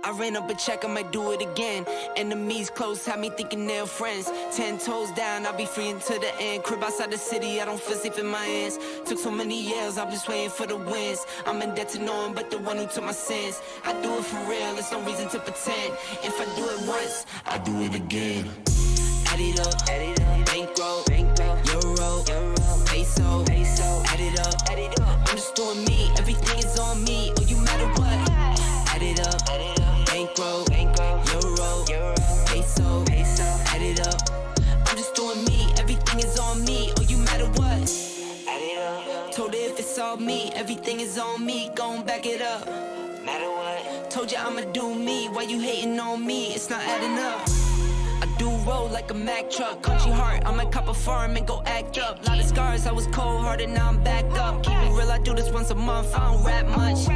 I ran up a check, I might do it again. Enemies close, had me thinking they're friends. 10 toes down, I'll be free until the end. Crib outside the city, I don't feel safe in my hands. Took so many years, I'm just waiting for the wins. I'm in debt to no one but the one who took my sins. I do it for real, there's no reason to pretend. If I do it once, I do it again. Add it up, bankroll, euro, peso, add it up. I'm just doing me, everything is on me. Oh, you matter what? Add it up, bankroll, euro, peso, add it up. I'm just doing me, everything is on me. Oh, you matter what? Add it up. Told her if it's all me, everything is on me. Gon' back it up. Matter what? Told you I'ma do me. Why you hating on me? It's not adding up. I do roll like a Mack truck, country heart. I might cop a farm and go act up. Lot of scars, I was cold-hearted, now I'm back up. Keep it real, I do this once a month. I don't rap much.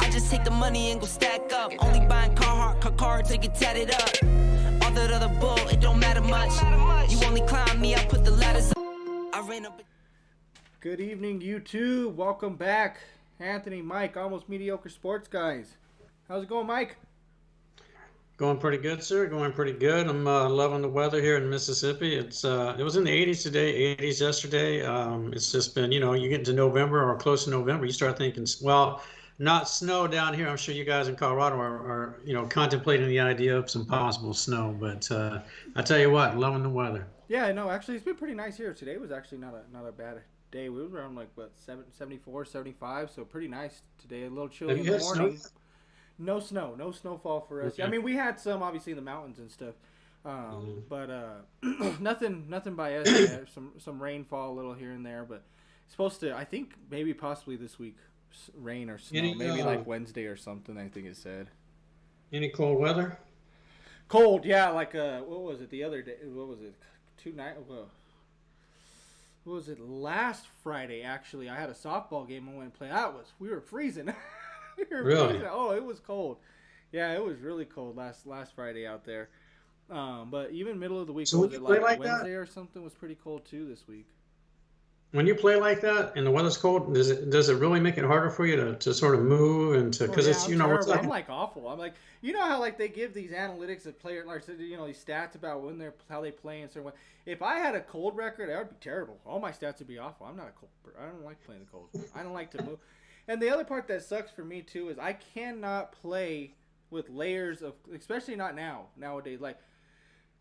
I just take the money and go stack up. Only buying car till you get tatted up. All that other bull, it don't matter much. You only climb me, I put the ladders up. I ran up. Good evening, YouTube. Welcome back, Anthony, Mike, Almost Mediocre Sports Guys. How's it going, Mike? Going pretty good, sir. Going pretty good. I'm loving the weather here in Mississippi. It was in the 80s today, 80s yesterday. It's just been, you get into November or close to November, you start thinking, well, not snow down here. I'm sure you guys in Colorado are contemplating the idea of some possible snow. But I tell you what, loving the weather. Yeah, no, actually, it's been pretty nice here. Today was actually not a bad day. We were around 74, 75, so pretty nice today. A little chilly in the morning. Snow? No snow, no snowfall for us. Okay. I mean, we had some obviously in the mountains and stuff, but nothing by us yet. Some rainfall a little here and there, but it's supposed to. I think maybe possibly this week, rain or snow. Maybe like Wednesday or something. I think it said. Any cold weather? Cold, yeah. Like what was it the other day? What was it? What was it? Last Friday, actually, I had a softball game I went and played. We were freezing. Really? Oh, it was cold. Yeah, it was really cold last Friday out there. But even middle of the week, so was it like Wednesday that? or something? Was pretty cold too this week. When you play like that and the weather's cold, does it really make it harder for you to sort of move and to because it's it's like, I'm like awful. I'm like how like they give these analytics of player like these stats about how they play and certain. If I had a cold record, that would be terrible. All my stats would be awful. I'm not a cold. I don't like playing the cold. I don't like to move. And the other part that sucks for me too is I cannot play with layers of, especially not nowadays. Like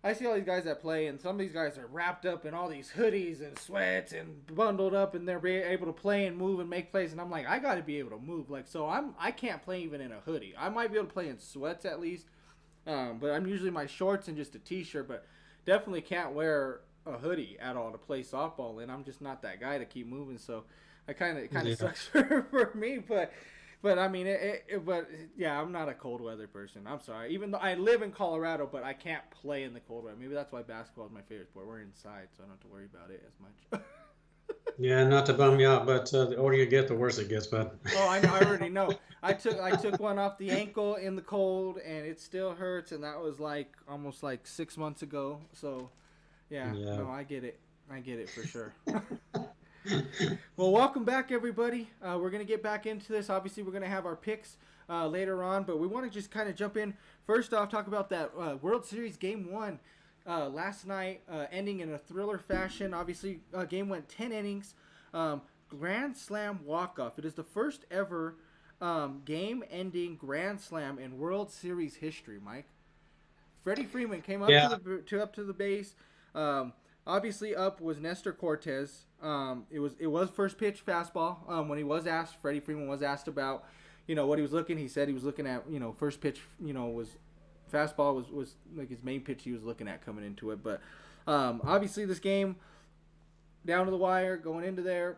I see all these guys that play, and some of these guys are wrapped up in all these hoodies and sweats and bundled up, and they're able to play and move and make plays. And I'm like, I got to be able to move. Like so, I can't play even in a hoodie. I might be able to play in sweats at least, but I'm usually my shorts and just a t-shirt. But definitely can't wear a hoodie at all to play softball, and I'm just not that guy to keep moving. So. It kind of sucks for me, but I mean, but yeah, I'm not a cold weather person. I'm sorry. Even though I live in Colorado, but I can't play in the cold weather. Maybe that's why basketball is my favorite sport. We're inside, so I don't have to worry about it as much. Yeah, not to bum you out, but the older you get, the worse it gets. But I know, I already know. I took one off the ankle in the cold, and it still hurts, and that was almost 6 months ago. So, yeah. No, I get it for sure. Well, welcome back, everybody. We're going to get back into this. Obviously, we're going to have our picks later on, but we want to just kind of jump in. First off, talk about that World Series Game 1 last night, ending in a thriller fashion. Obviously, game went 10 innings. Grand Slam walk-off. It is the first ever game-ending Grand Slam in World Series history, Mike. Freddie Freeman came up to the base. Obviously, up was Nestor Cortez. It was first pitch fastball. When he was asked, Freddie Freeman was asked about, what he was looking. He said he was looking at, first pitch, was fastball was like his main pitch he was looking at coming into it. But obviously, this game down to the wire, going into there,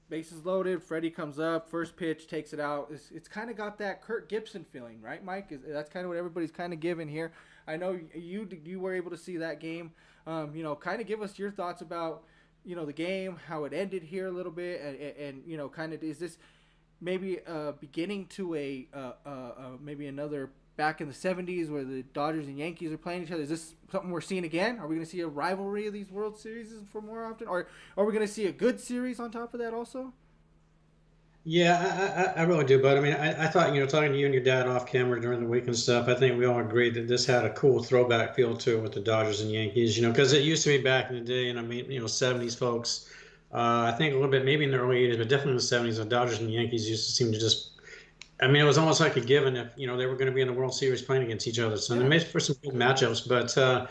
bases loaded. Freddie comes up, first pitch, takes it out. It's kind of got that Kurt Gibson feeling, right, Mike? That's kind of what everybody's kind of giving here. I know you were able to see that game. Kind of give us your thoughts about, the game, how it ended here a little bit, and kind of is this maybe beginning to maybe another back in the 70s where the Dodgers and Yankees are playing each other? Is this something we're seeing again? Are we going to see a rivalry of these World Series for more often? Or are we going to see a good series on top of that also? Yeah, I really do. But I mean, I thought, talking to you and your dad off camera during the week and stuff, I think we all agreed that this had a cool throwback feel to it with the Dodgers and Yankees, because it used to be back in the day, and I mean, 70s folks. I think a little bit, maybe in the early 80s, but definitely in the 70s, the Dodgers and Yankees used to seem to just, I mean, it was almost like a given if, they were going to be in the World Series playing against each other. So they Yeah. made for some good matchups. But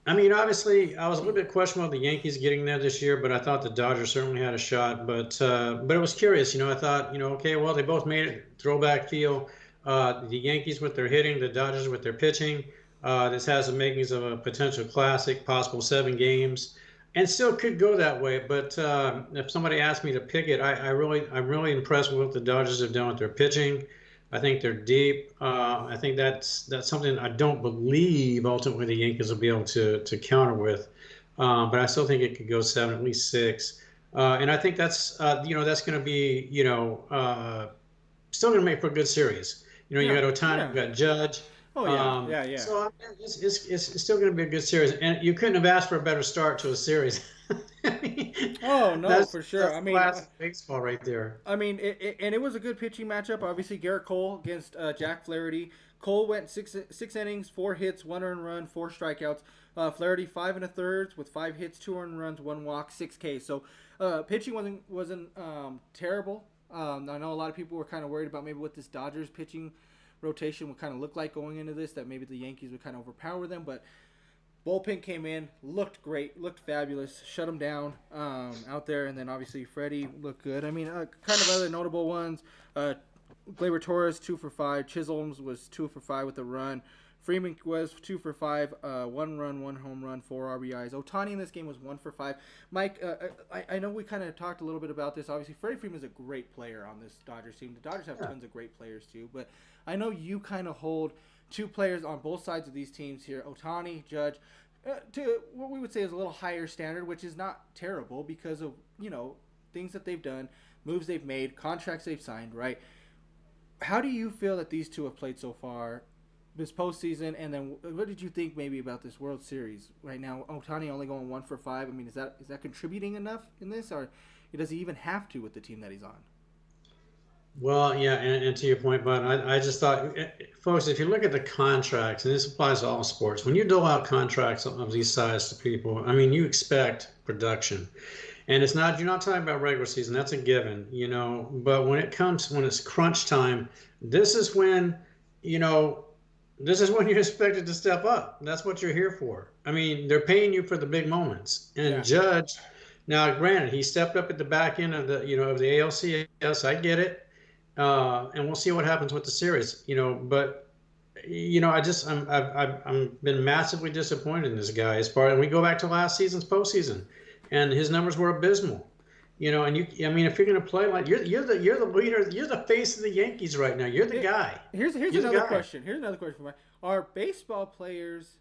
I mean, obviously, I was a little bit questionable of the Yankees getting there this year, but I thought the Dodgers certainly had a shot. But it was curious, I thought, okay, well, they both made it throwback feel. The Yankees with their hitting, the Dodgers with their pitching. This has the makings of a potential classic, possible 7 games, and still could go that way. But if somebody asked me to pick it, I'm really impressed with what the Dodgers have done with their pitching. I think they're deep. I think that's something I don't believe ultimately the Yankees will be able to counter with. But I still think it could go 7, at least 6. And I think that's going to be still going to make for a good series. You Yeah. got Otani, Yeah. you got Judge. Oh yeah. Yeah. Yeah. So it's still going to be a good series, and you couldn't have asked for a better start to a series. I mean, Oh no, for sure. that's classic baseball right there. I mean, and it was a good pitching matchup. Obviously, Garrett Cole against Jack Flaherty. Cole went six innings, 4 hits, 1 earned run, 4 strikeouts. Flaherty 5 1/3 with 5 hits, 2 earned runs, 1 walk, 6 Ks. So pitching wasn't terrible. I know a lot of people were kind of worried about maybe what this Dodgers pitching rotation would kind of look like going into this. That maybe the Yankees would kind of overpower them, but bullpen came in, looked great, looked fabulous, shut him down out there, and then obviously Freddie looked good. I mean, kind of other notable ones. Gleyber Torres 2 for 5. Chisholm was 2 for 5 with a run. Freeman was 2 for 5, 1 run, 1 home run, 4 RBIs. Otani in this game was 1 for 5. Mike, I know we kind of talked a little bit about this. Obviously, Freddie Freeman is a great player on this Dodgers team. The Dodgers have tons of great players too, but I know you kind of hold two players on both sides of these teams here, Otani, Judge, to what we would say is a little higher standard, which is not terrible because of, things that they've done, moves they've made, contracts they've signed, right? How do you feel that these two have played so far this postseason? And then what did you think maybe about this World Series right now? Otani only going 1 for 5. I mean, is that contributing enough in this, or does he even have to with the team that he's on? Well, yeah, and to your point, Bud, I just thought, folks, if you look at the contracts, and this applies to all sports, when you dole out contracts of these size to people, I mean, you expect production. And you're not talking about regular season, that's a given, but when it's crunch time, this is when, you know, this is when you're expected to step up. That's what you're here for. I mean, they're paying you for the big moments. And Yeah. Judge, now granted, he stepped up at the back end of the ALCS. I get it. And we'll see what happens with the series, but I'm been massively disappointed in this guy and we go back to last season's postseason, and his numbers were abysmal. And I mean, if you're going to play like you're the leader, you're the face of the Yankees right now. You're the guy. Here's You're the another guy. question. Here's another question for Mike. Are baseball players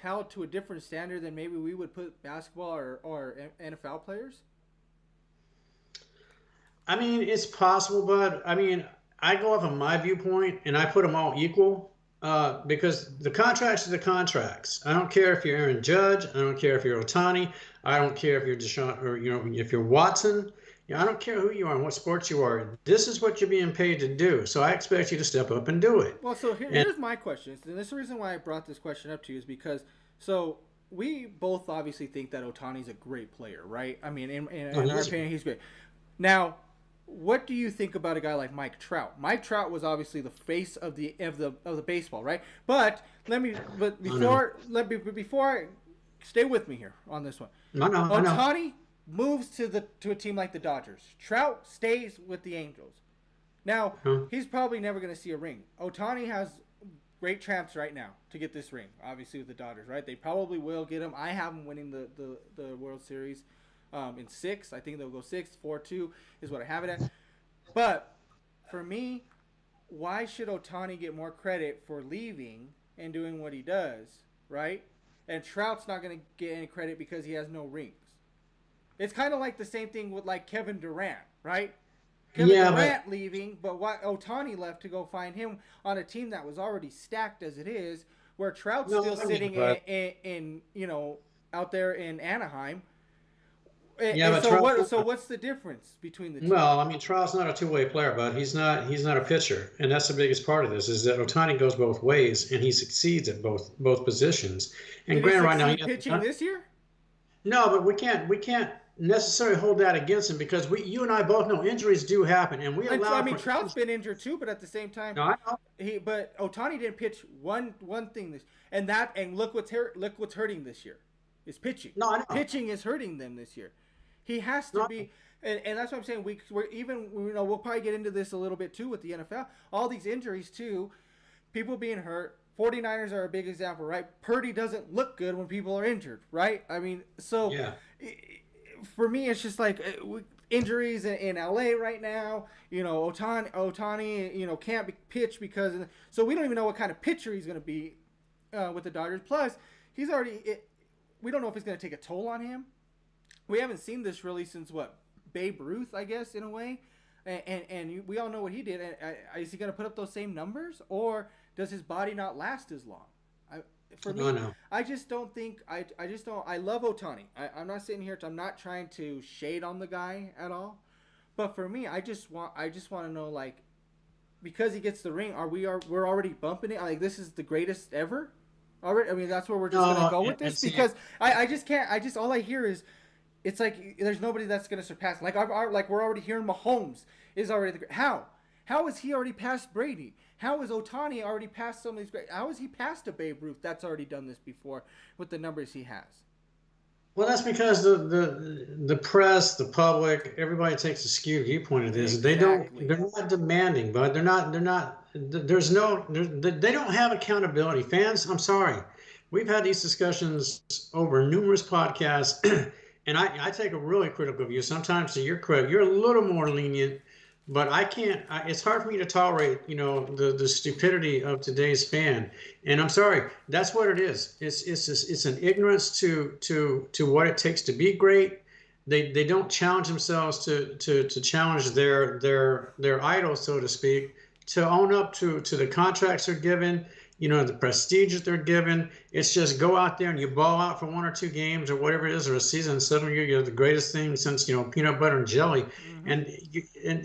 held to a different standard than maybe we would put basketball or NFL players? I mean, it's possible, but I mean, I go off of my viewpoint and I put them all equal, because the contracts are the contracts. I don't care if you're Aaron Judge. I don't care if you're Otani. I don't care if you're Deshaun or if you're Watson. I don't care who you are and what sports you are. This is what you're being paid to do. So I expect you to step up and do it. Well, so And here's my question. And this is the reason why I brought this question up to you is because we both obviously think that Otani's a great player, right? I mean, in our opinion, he's great. Now, what do you think about a guy like Mike Trout? Mike Trout was obviously the face of the baseball, right? Before stay with me here on this one. I know. Otani moves to a team like the Dodgers. Trout stays with the Angels. Now, he's probably never going to see a ring. Otani has great champs right now to get this ring, obviously with the Dodgers, right? They probably will get him. I have him winning the World Series in 6. I think they'll go 6, 4-2 is what I have it at. But for me, why should Otani get more credit for leaving and doing what he does, right? And Trout's not going to get any credit because he has no rings. It's kind of like the same thing with like Kevin Durant, right? Kevin Durant leaving, but Otani left to go find him on a team that was already stacked as it is, where Trout's still sitting in out there in Anaheim. Yeah, but so Trout. what's the difference between the two? Well, I mean, Trout's not a two-way player, but he's not a pitcher, and that's the biggest part of this is that Otani goes both ways, and he succeeds at both positions. And Did he granted, right now succeed pitching this year? no, but we can't necessarily hold that against him because you and I both know injuries do happen, and we And allow I mean, for Trout's been injured too, but at the same time, No, I know. but Otani didn't pitch one thing this, and look what's hurting this year, is pitching. No, I know. Pitching is hurting them this year. He has to No, be, and that's what I'm saying. We're even, we'll probably get into this a little bit too with the NFL. All these injuries too, people being hurt. 49ers are a big example, right? Purdy doesn't look good when people are injured, right? I mean, so Yeah. For me, it's just like injuries in LA right now. Otani, can't pitch because so we don't even know what kind of pitcher he's going to be with the Dodgers. Plus, we don't know if it's going to take a toll on him. We haven't seen this really since Babe Ruth, I guess, in a way. And we all know what he did. Is he going to put up those same numbers, or does his body not last as long? No. I just don't think I just don't. I love Otani. I'm not sitting here. I'm not trying to shade on the guy at all. But for me, I just want to know, like, because he gets the ring, we're already bumping it? Like, this is the greatest ever? Already? I mean, that's where we're just gonna go with this, because I just can't. All I hear is, it's like there's nobody that's gonna surpass. Like we're already hearing Mahomes is already How is he already past Brady? How is Otani already past some of these great? How is he past a Babe Ruth that's already done this before with the numbers he has? Well, that's because the press, the public, everybody takes a skewed viewpoint of this. Exactly. They're not demanding, but they don't have accountability. Fans, I'm sorry. We've had these discussions over numerous podcasts, and I take a really critical view. Sometimes to your credit, you're a little more lenient, but I can't. It's hard for me to tolerate, the stupidity of today's fan. And I'm sorry, that's what it is. It's an ignorance to what it takes to be great. They don't challenge themselves to challenge their idols, so to speak, to own up to the contracts they're given, the prestige that they're given. It's just go out there and you ball out for 1 or 2 games or whatever it is, or a season. Suddenly you're the greatest thing since peanut butter and jelly, and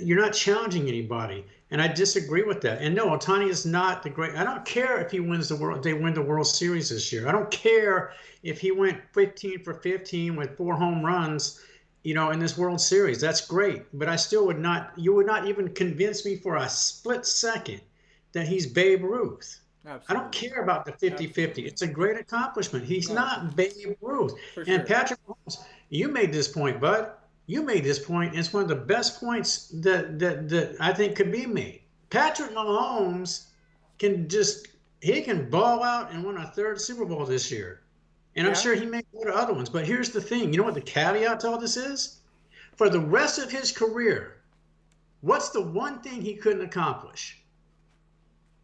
you're not challenging anybody. And I disagree with that. And no, Otani is not the great. I don't care if he wins the world. They win the World Series this year. I don't care if he went 15 for 15 with 4 home runs, in this World Series. That's great. But I still would not. You would not even convince me for a split second that he's Babe Ruth. Absolutely. I don't care about the 50-50. It's a great accomplishment. He's not Babe Ruth. And Patrick Mahomes, you made this point, bud. You made this point. It's one of the best points that I think could be made. Patrick Mahomes he can ball out and win a 3rd Super Bowl this year. And I'm sure he may go to other ones. But here's the thing. You know what the caveat to all this is? For the rest of his career, what's the one thing he couldn't accomplish?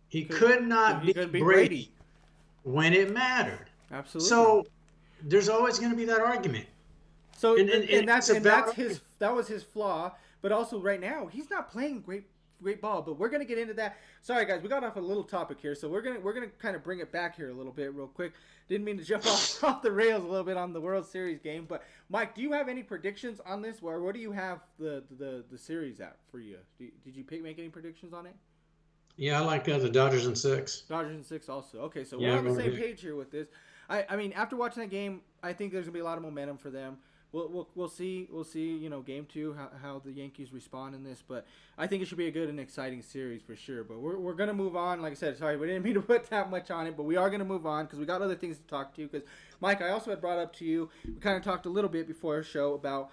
He could not be Brady when it mattered. Absolutely. So there's always going to be that argument. So that was his flaw. But also right now he's not playing great ball. But we're going to get into that. Sorry guys, we got off a little topic here, so we're gonna kind of bring it back here a little bit real quick. Didn't mean to jump off the rails a little bit on the World Series game. But Mike, do you have any predictions on this? Where do you have the series at for you? Did you make any predictions on it? Yeah, I like the Dodgers in 6. Dodgers in 6 also. Okay, so we're on the same page here with this. I mean, after watching that game, I think there's gonna be a lot of momentum for them. We'll see. Game 2 how the Yankees respond in this, but I think it should be a good and exciting series for sure. But we're gonna move on. Like I said, sorry, we didn't mean to put that much on it, but we are gonna move on because we got other things to talk to. Because Mike, I also had brought up to you. We kind of talked a little bit before our show about.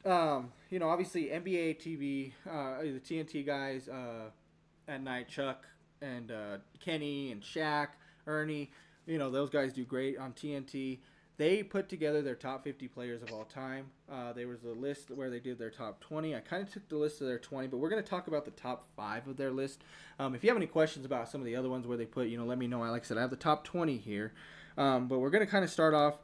Obviously NBA TV, the TNT guys. At night, Chuck and Kenny and Shaq, Ernie, those guys do great on TNT. They put together their top 50 players of all time. There was a list where they did their top 20. I kind of took the list of their 20, but we're going to talk about the top 5 of their list. If you have any questions about some of the other ones where they put, let me know. Like I said, I have the top 20 here. But we're going to kind of start off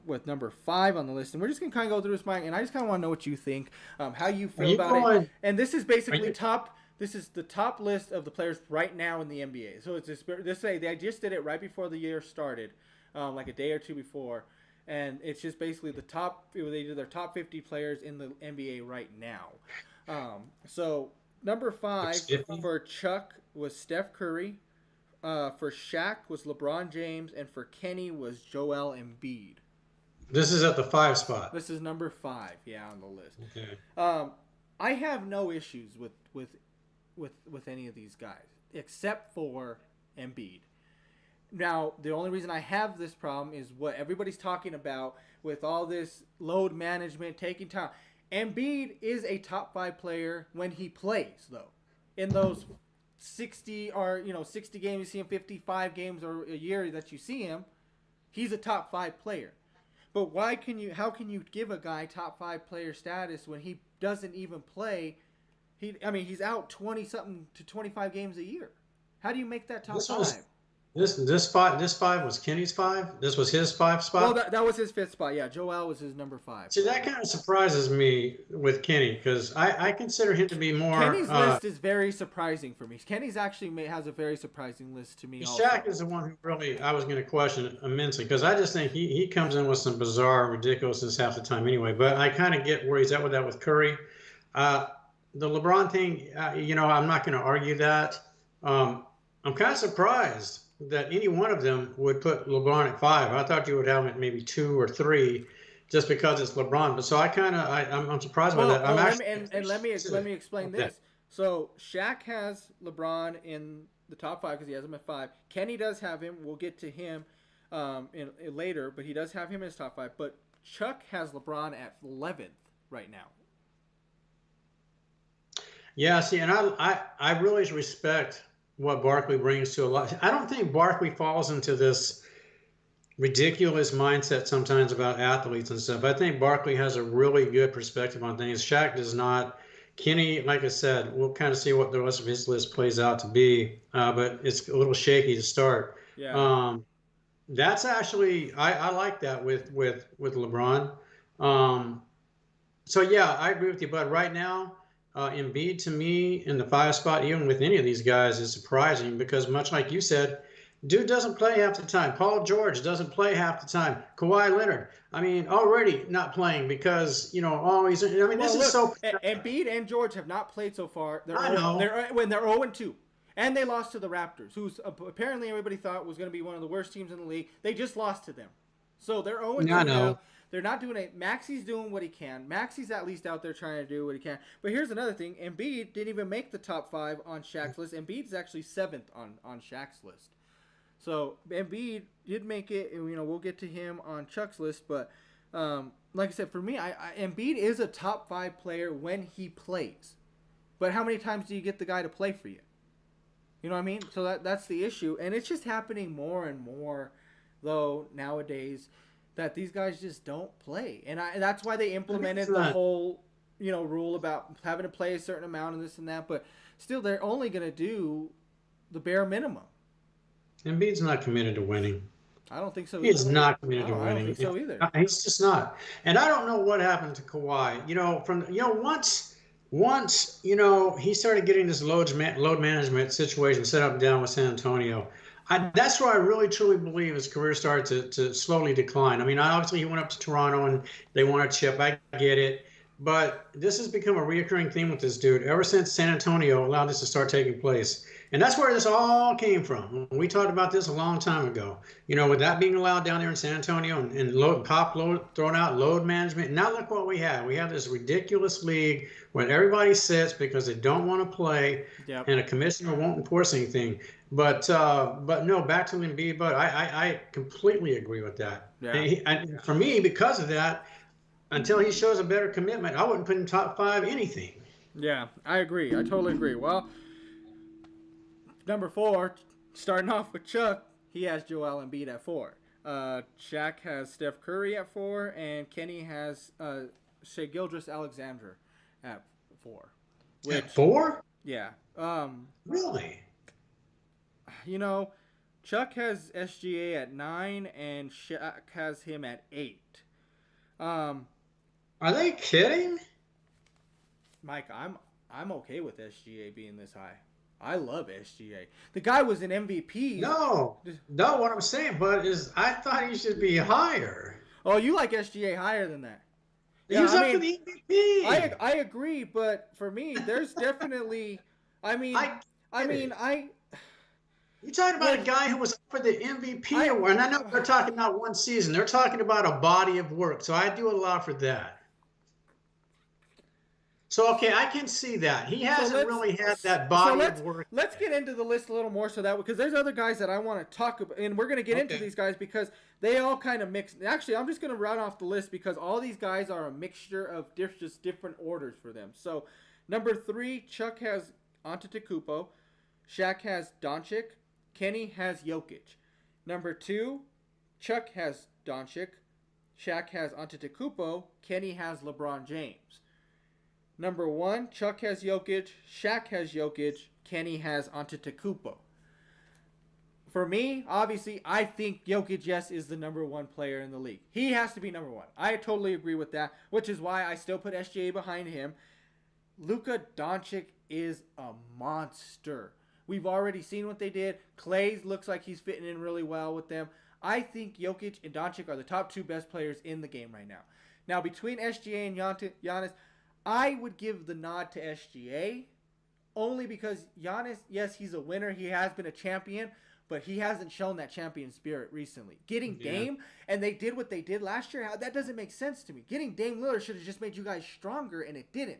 with number 5 on the list. And we're just going to kind of go through this, Mike, and I just kind of want to know what you think, how you feel about it. And this is basically This is the top list of the players right now in the NBA. So it's they just did it right before the year started, like a day or two before. and it's just basically the top. They do their top 50 players in the NBA right now. So number 5 for Chuck was Steph Curry. For Shaq was LeBron James, and for Kenny was Joel Embiid. This is at the 5 spot. This is number 5, yeah, on the list. Okay. I have no issues with any of these guys except for Embiid. Now, the only reason I have this problem is what everybody's talking about with all this load management, taking time. Embiid is a top 5 player when he plays, though. In those 60 games you see him, 55 games or a year that you see him, he's a top 5 player. But how can you give a guy top 5 player status when he doesn't even play? He's out 20 something to 25 games a year. How do you make that top 5? This 5 was Kenny's 5. This was his 5 spot. Well, that was his 5th spot. Yeah, Joel was his number 5. See, that kind of surprises me with Kenny because I consider him to be more. Kenny's list is very surprising for me. Kenny's actually has a very surprising list to me. Shaq is the one who really I was going to question immensely because I just think he comes in with some bizarre ridiculousness half the time anyway. But I kind of get where he's at with that with Curry. The LeBron thing, I'm not going to argue that. I'm kind of surprised that any one of them would put LeBron at 5. I thought you would have him at maybe 2 or 3 just because it's LeBron. But so I'm surprised by that. Let me explain this. So Shaq has LeBron in the top 5 because he has him at 5. Kenny does have him. We'll get to him later, but he does have him in his top 5. But Chuck has LeBron at 11th right now. Yeah, see, and I really respect what Barkley brings to a lot. I don't think Barkley falls into this ridiculous mindset sometimes about athletes and stuff. I think Barkley has a really good perspective on things. Shaq does not. Kenny, like I said, we'll kind of see what the rest of his list plays out to be, but it's a little shaky to start. Yeah. That's actually I like that with LeBron. So yeah, I agree with you. But right now, Embiid to me in the 5 spot, even with any of these guys, is surprising because much like you said, dude doesn't play half the time. Paul George doesn't play half the time. Kawhi Leonard, already not playing because always. This is so. Embiid and George have not played so far. They're 0-2, and they lost to the Raptors, who's apparently everybody thought was going to be one of the worst teams in the league. They just lost to them, so they're 0-2 now. They're not doing it. Maxi's doing what he can. Maxi's at least out there trying to do what he can. But here's another thing. Embiid didn't even make the top 5 on Shaq's list. Embiid's actually 7th on Shaq's list. So Embiid did make it. We'll get to him on Chuck's list. But like I said, for me, Embiid is a top 5 player when he plays. But how many times do you get the guy to play for you? You know what I mean? So that's the issue. And it's just happening more and more, though, nowadays, that these guys just don't play. And that's why they implemented the whole, rule about having to play a certain amount and this and that. But still, they're only going to do the bare minimum. Embiid's not committed to winning. I don't think so either. He's not committed to winning. I don't think so either. He's just not. And I don't know what happened to Kawhi. Once he started getting this load management situation set up and down with San Antonio, that's where I really truly believe his career started to slowly decline. Obviously he went up to Toronto and they won a chip. I get it. But this has become a reoccurring theme with this dude ever since San Antonio allowed this to start taking place. And that's where this all came from. We talked about this a long time ago. With that being allowed down there in San Antonio and throwing out load management. Now look what we have. We have this ridiculous league where everybody sits because they don't want to play, and a commissioner won't enforce anything. But no, back to Embiid. But I completely agree with that. Yeah. And for me, because of that, until he shows a better commitment, I wouldn't put him top 5 anything. Yeah, I agree. I totally agree. Well, number 4, starting off with Chuck, he has Joel Embiid at 4. Shaq has Steph Curry at 4, and Kenny has Shai Gilgeous-Alexander at 4. At 4? Yeah. Really? Chuck has SGA at 9, and Shaq has him at 8. Are they kidding? Mike, I'm okay with SGA being this high. I love SGA. The guy was an MVP. No, what I'm saying, bud, is I thought he should be higher. Oh, you like SGA higher than that? He Yeah, was I up for mean, the MVP. I agree, but for me, there's definitely. I mean, I I get mean, it. I You're talking about a with guy who was up for the MVP I. award, and I know they're talking about one season. They're talking about a body of work, so I do allow for that. So okay, I can see that he So hasn't let's really had that so body of let's work let's yet. get into the list a little more so that because there's other guys that I want to talk about, and we're gonna get into Okay. these guys because they all kind of mix. Actually, I'm just gonna run off the list because all these guys are a mixture of just different orders for them. So, number 3, Chuck has Antetokounmpo, Shaq has Doncic, Kenny has Jokic. Number 2, Chuck has Doncic, Shaq has Antetokounmpo, Kenny has LeBron James. Number 1, Chuck has Jokic, Shaq has Jokic, Kenny has Antetokounmpo. For me, obviously, I think Jokic, yes, is the number 1 player in the league. He has to be number 1. I totally agree with that, which is why I still put SGA behind him. Luka Doncic is a monster. We've already seen what they did. Clay looks like he's fitting in really well with them. I think Jokic and Doncic are the top 2 best players in the game right now. Now, between SGA and Giannis, I would give the nod to SGA only because Giannis, yes, he's a winner. He has been a champion, but he hasn't shown that champion spirit recently. Getting Yeah. Dame, and they did what they did last year, that doesn't make sense to me. Getting Dame Lillard should have just made you guys stronger, and it didn't.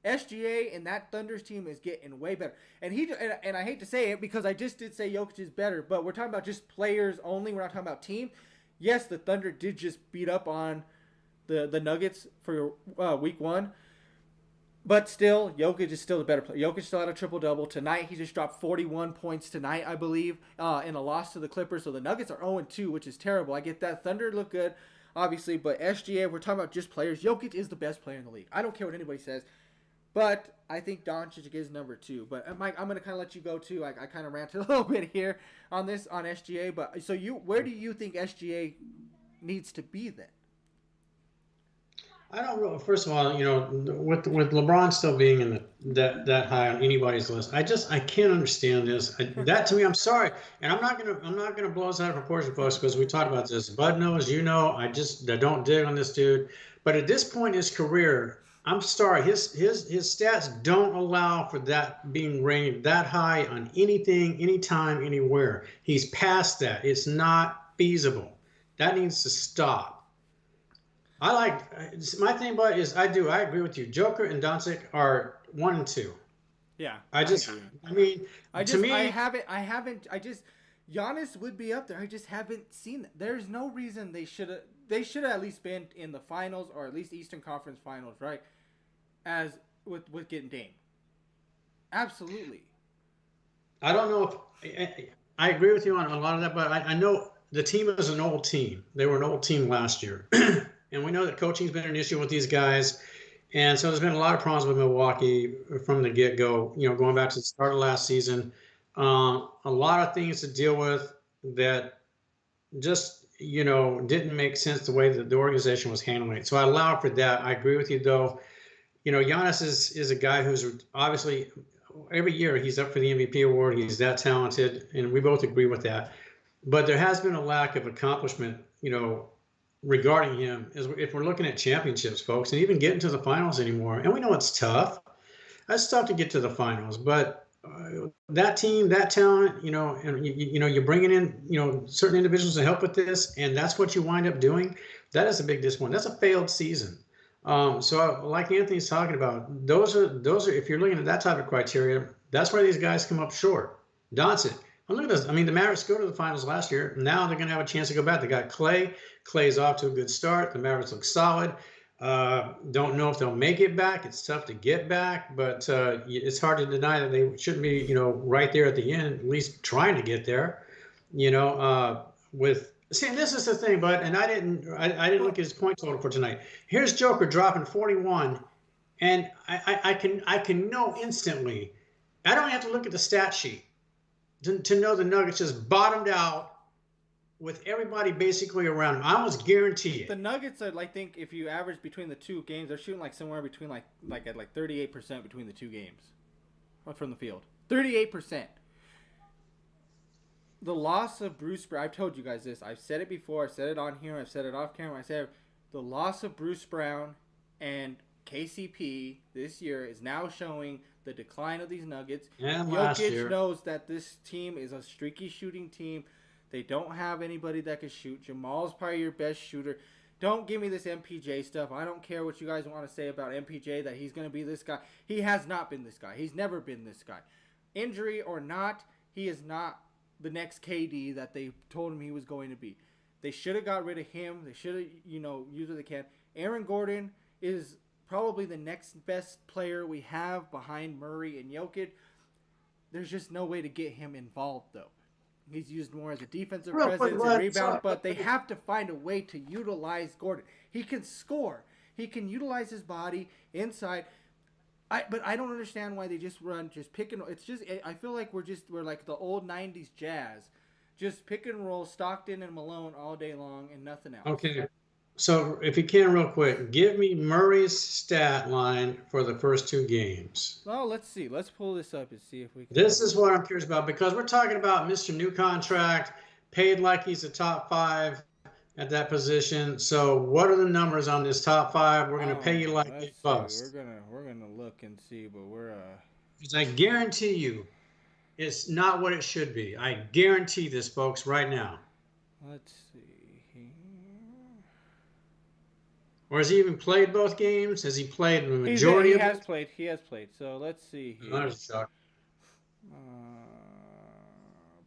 SGA and that Thunder's team is getting way better. And I hate to say it because I just did say Jokic is better, but we're talking about just players only. We're not talking about team. Yes, the Thunder did just beat up on the Nuggets for week 1. But still, Jokic is still the better player. Jokic still had a triple-double. Tonight, he just dropped 41 points tonight, I believe, in a loss to the Clippers. So the Nuggets are 0-2, which is terrible. I get that. Thunder look good, obviously. But SGA, if we're talking about just players, Jokic is the best player in the league. I don't care what anybody says. But I think Doncic is number 2. But Mike, I'm going to kind of let you go, too. I kind of ranted a little bit here on SGA. But so where do you think SGA needs to be then? I don't know. First of all, with LeBron still being in that high on anybody's list, I can't understand this. That to me, I'm sorry, and I'm not gonna blow us out of proportion, folks, because we talked about this. Bud knows, I don't dig on this dude. But at this point in his career, I'm sorry, his stats don't allow for that being ranked that high on anything, anytime, anywhere. He's past that. It's not feasible. That needs to stop. I like my thing about it is I agree with you. Joker and Doncic are 1 and 2. Yeah, I I just agree. I mean to me Giannis would be up there. I just haven't seen that. There's no reason they should have at least been in the finals or at least Eastern Conference Finals, right? As with getting Dame. Absolutely. I don't know if I agree with you on a lot of that, but I know the team is an old team. They were an old team last year. And we know that coaching's been an issue with these guys. And so there's been a lot of problems with Milwaukee from the get-go, going back to the start of last season. A lot of things to deal with that just, didn't make sense the way that the organization was handling it. So I allow for that. I agree with you, though. Giannis is a guy who's obviously every year he's up for the MVP award. He's that talented, and we both agree with that. But there has been a lack of accomplishment, regarding him if we're looking at championships, folks, and even getting to the finals anymore. And we know it's tough. It's tough to get to the finals, but that team, that talent, and you're bringing in, certain individuals to help with this, and that's what you wind up doing. That is a big disappointment. That's a failed season. So like Anthony's talking about, those are if you're looking at that type of criteria, that's where these guys come up short. Doncic. Look at this. I mean, the Mavericks go to the finals last year. Now they're going to have a chance to go back. They got Clay. Clay's off to a good start. The Mavericks look solid. Don't know if they'll make it back. It's tough to get back, but it's hard to deny that they shouldn't be, right there at the end, at least trying to get there. See, this is the thing, but I didn't look at his point total for tonight. Here's Joker dropping 41, and I can know instantly. I don't have to look at the stat sheet to know the Nuggets just bottomed out with everybody basically around them. I almost guarantee it. The Nuggets are, I think, if you average between the two games, they're shooting somewhere between at 38% between the two games from the field. 38%. the loss of Bruce Brown. I've told you guys this. I've said it before. I've said it on here. I've said it off camera. I said the loss of Bruce Brown and KCP this year is now showing the decline of these Nuggets. And last Jokic year. knows that this team is a streaky shooting team. They don't have anybody that can shoot. Jamal's probably your best shooter. Don't give me this MPJ stuff. I don't care what you guys want to say about MPJ, that he's going to be this guy. He has not been this guy. He's never been this guy. Injury or not, he is not the next KD that they told him he was going to be. They should have got rid of him. They should have, used what they can. Aaron Gordon is probably the next best player we have behind Murray and Jokic. There's just no way to get him involved, though. He's used more as a defensive presence and rebound, but they have to find a way to utilize Gordon. He can score. He can utilize his body inside. But I don't understand why they just pick and roll. It's just, I feel like we're like the old 90s Jazz. Just pick and roll Stockton and Malone all day long and nothing else. Okay. So if you can real quick, give me Murray's stat line for the first 2 games. Well, let's see. Let's pull this up and see if we can. This is what I'm curious about, because we're talking about Mr. New Contract, paid like he's a top 5 at that position. So what are the numbers on this top 5? We're going to pay you like $8 bucks. We're gonna look and see, but we're Because I guarantee you, it's not what it should be. I guarantee this, folks, right now. Let's see here. Or has he even played both games? Has he played the majority of them? He has played. So let's see here. That was a shock.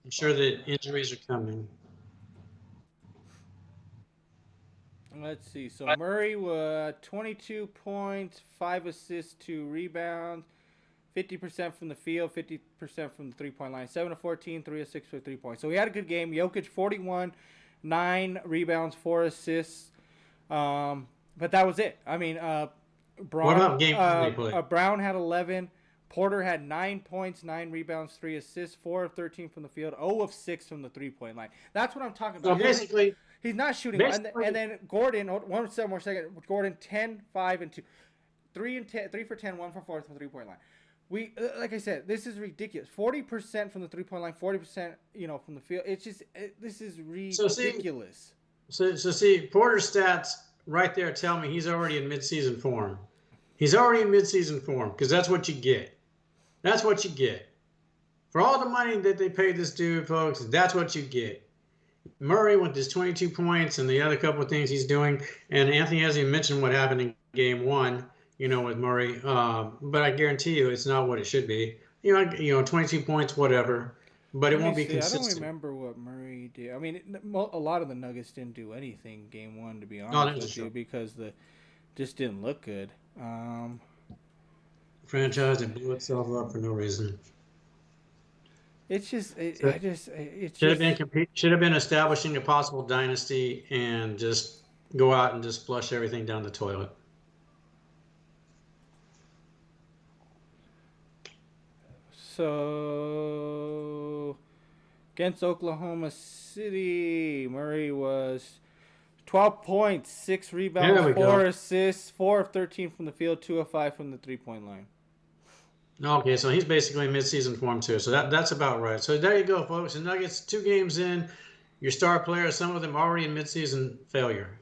I'm sure that injuries are coming. Let's see. So Murray was 22 points, 5 assists, 2 rebounds, 50% from the field, 50% from the three-point line, 7 of 14, 3 of 6 for 3 points. So he had a good game. Jokic 41, 9 rebounds, 4 assists. But that was it. I mean, Brown had 11. Porter had 9 points, 9 rebounds, 3 assists, 4 of 13 from the field, 0 of 6 from the three-point line. That's what I'm talking about. So basically, he's not shooting. And then Gordon, one more second. Gordon 10, 5, and 2. 3 for 10, 1 for 4 from the three-point line. We, like I said, this is ridiculous. 40% from the three-point line, 40%, from the field. It's just, this is ridiculous. So see, Porter's stats right there tell me he's already in midseason form. He's already in midseason form because that's what you get. That's what you get. For all the money that they paid this dude, folks, that's what you get. Murray with his 22 points and the other couple of things he's doing. And Anthony hasn't even mentioned what happened in game 1, with Murray. But I guarantee you it's not what it should be. 22 points, whatever. But it won't be consistent. I don't remember what Murray did. I mean, a lot of the Nuggets didn't do anything game 1, to be honest with you, because just didn't look good. Franchise that blew itself up for no reason. It's just should have been establishing a possible dynasty and just go out and just flush everything down the toilet. So against Oklahoma City, Murray was 12 points, 6 rebounds, 4 assists, 4 of 13 from the field, 2 of 5 from the three-point line. Okay, so he's basically in midseason form too. So that's about right. So there you go, folks. The Nuggets, 2 games in, your star players, some of them already in midseason failure.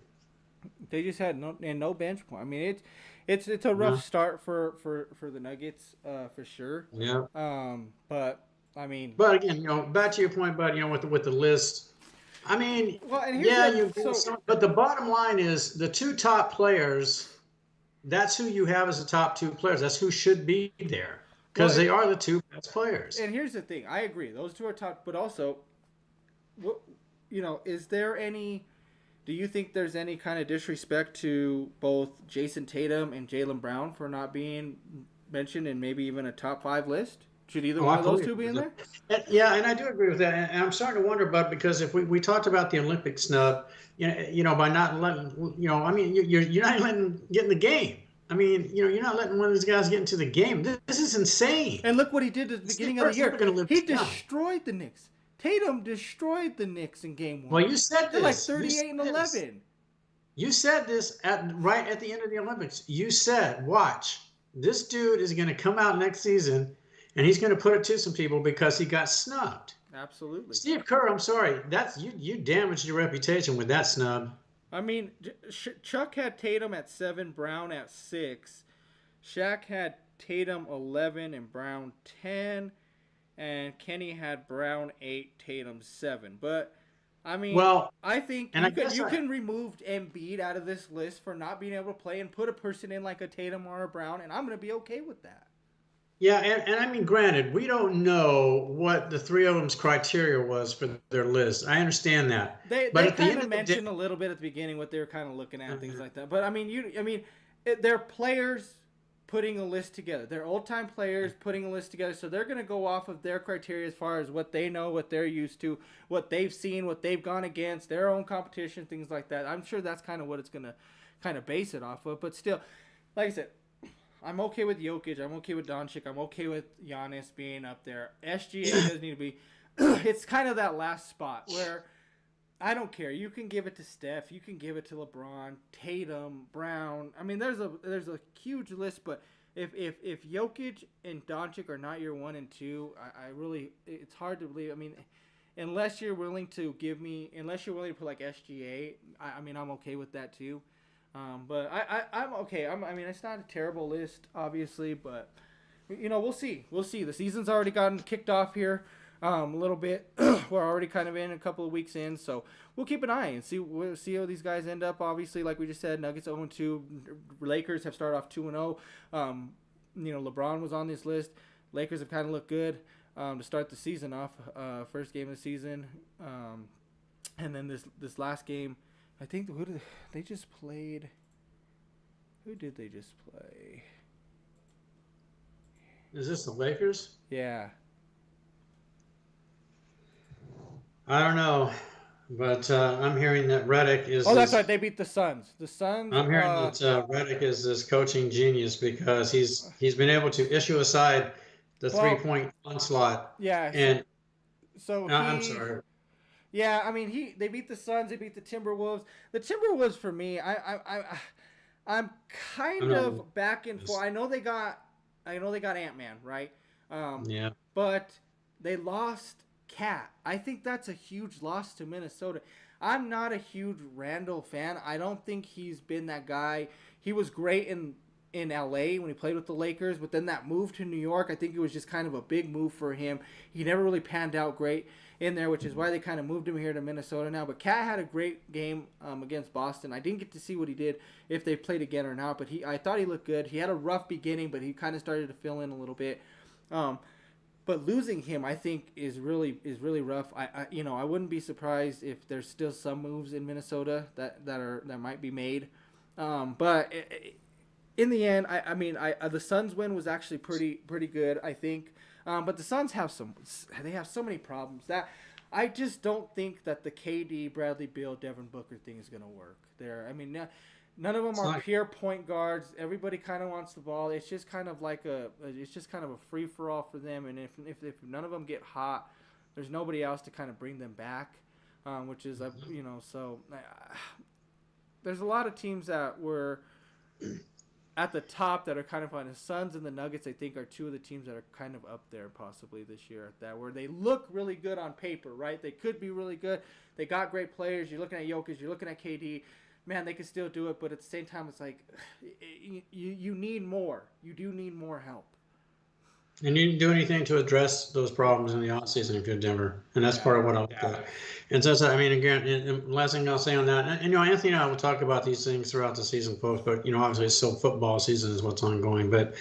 They just had no bench point. I mean, it's a rough start for the Nuggets, for sure. Yeah. But I mean. But again, back to your point, bud. with the list. I mean, well, and here's but the bottom line is the 2 top players. That's who you have as the top 2 players. That's who should be there because they are the 2 best players. And here's the thing: I agree; those 2 are top. But also, is there any? Do you think there's any kind of disrespect to both Jason Tatum and Jaylen Brown for not being mentioned in maybe even a top 5 list? Should either one of those 2 be in there? Yeah, and I do agree with that. And I'm starting to wonder, Bud, because if we talked about the Olympic snub, by not letting, I mean, you're not letting get in the game. I mean, you're not letting one of these guys get into the game. This is insane. And look what he did at the beginning of the year. He destroyed the Knicks. Tatum destroyed the Knicks in game 1. Well, you said this. They're like 38-11. You said this right at the end of the Olympics. You said, watch, this dude is going to come out next season, and he's going to put it to some people because he got snubbed. Absolutely. Steve Kerr, I'm sorry, that's you damaged your reputation with that snub. I mean, Chuck had Tatum at 7, Brown at 6. Shaq had Tatum 11 and Brown 10, and Kenny had Brown 8, Tatum 7. But I mean, Well, I think and I guess you can remove Embiid out of this list for not being able to play and put a person in like a Tatum or a Brown, and I'm gonna be okay with that. yeah, and I mean, granted, we don't know what the three of them's criteria was for their list. I understand that, but They at the kind end of of the day, mentioned a little bit at the beginning what they were kind of looking at and things like that. But I mean, they're players putting a list together. They're old time players putting a list together, so they're going to go off of their criteria as far as what they know, what they're used to, what they've seen, what they've gone against, their own competition, things like that. I'm sure that's kind of what it's going to kind of base it off of. But still, like I said, I'm okay with Jokic. I'm okay with Doncic. I'm okay with Giannis being up there. SGA doesn't need to be. It's kind of that last spot where I don't care. You can give it to Steph. You can give it to LeBron, Tatum, Brown. I mean, there's a huge list, but if Jokic and Doncic are not your 1 and 2, I really it's hard to believe. I mean, unless you're willing to put like SGA, I mean, I'm okay with that too. But I'm okay. I mean, it's not a terrible list, obviously, but we'll see. We'll see. The season's already gotten kicked off here. A little bit. We're already kind of in a couple of weeks in, so we'll keep an eye and see how these guys end up. Obviously, like we just said, Nuggets 0-2, Lakers have started off 2-0. LeBron was on this list. Lakers have kind of looked good to start the season off. First game of the season, and then this last game, I think they just played? Who did they just play? is this the Lakers? Yeah. I don't know, but I'm hearing that Reddick is. Oh, that's right. They beat the Suns. The Suns. I'm hearing that Reddick is this coaching genius because he's been able to issue aside the 3-point onslaught. Yeah. And I'm sorry. Yeah, I mean they beat the Suns. They beat the Timberwolves. The Timberwolves for me, I'm kind of back and forth. I know they got Ant-Man, right? Yeah. But they lost Cat. I think that's a huge loss to Minnesota. I'm not a huge Randall fan. I don't think he's been that guy. He was great in LA when he played with the Lakers, but then that move to New York, I think it was just kind of a big move for him. He never really panned out great in there, which is why they kind of moved him here to Minnesota now. But Cat had a great game against Boston. I didn't get to see what he did, if they played again or not, but I thought he looked good. He had a rough beginning, but he kind of started to fill in a little bit. But losing him, I think, is really rough. I wouldn't be surprised if there's still some moves in Minnesota that might be made. But in the end, the Suns win was actually pretty good, I think. But the Suns have so many problems that I just don't think that the KD, Bradley Beal, Devin Booker thing is going to work there. I mean, none of them are pure point guards. Everybody kind of wants the ball. It's just kind of like a free for all for them. And if none of them get hot, there's nobody else to kind of bring them back, which is so there's a lot of teams that were at the top that are kind of on the Suns and the Nuggets. I think are two of the teams that are kind of up there possibly this year at that, where they look really good on paper, right? They could be really good. They got great players. You're looking at Jokic. You're looking at KD. Man, they can still do it, but at the same time, it's like you need more. You do need more help. And you didn't do anything to address those problems in the offseason if you're Denver, and that's part of what I'll look at. And so, I mean, again, and last thing I'll say on that, and Anthony and I will talk about these things throughout the season, folks. But obviously, it's still football season is what's ongoing. But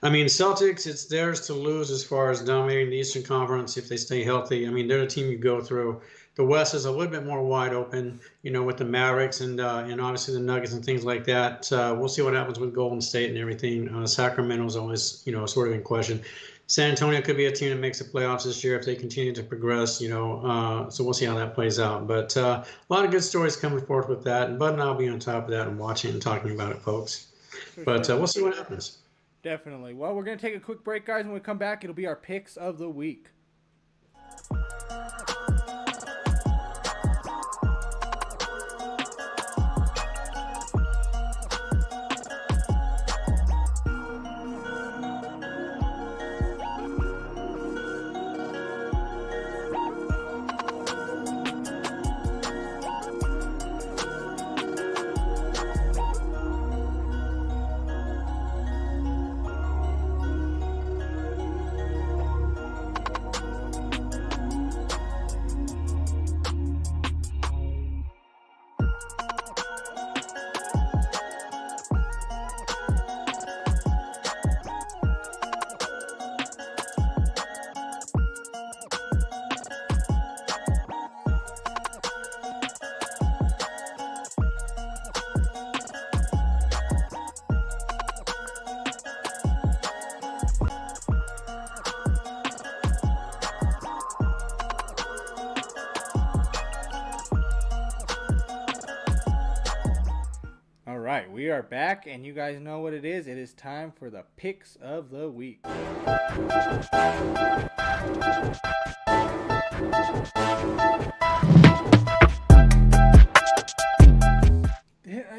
I mean, Celtics, it's theirs to lose as far as dominating the Eastern Conference if they stay healthy. I mean, they're the team you go through. The West is a little bit more wide open, with the Mavericks and obviously the Nuggets and things like that. We'll see what happens with Golden State and everything. Sacramento's always, sort of in question. San Antonio could be a team that makes the playoffs this year if they continue to progress, so we'll see how that plays out. But a lot of good stories coming forth with that. And Bud and I'll be on top of that and watching and talking about it, folks. But we'll see what happens. Definitely. Well, we're going to take a quick break, guys. When we come back, it'll be our picks of the week. right, we are back, and you guys know what it is. It is time for the picks of the week.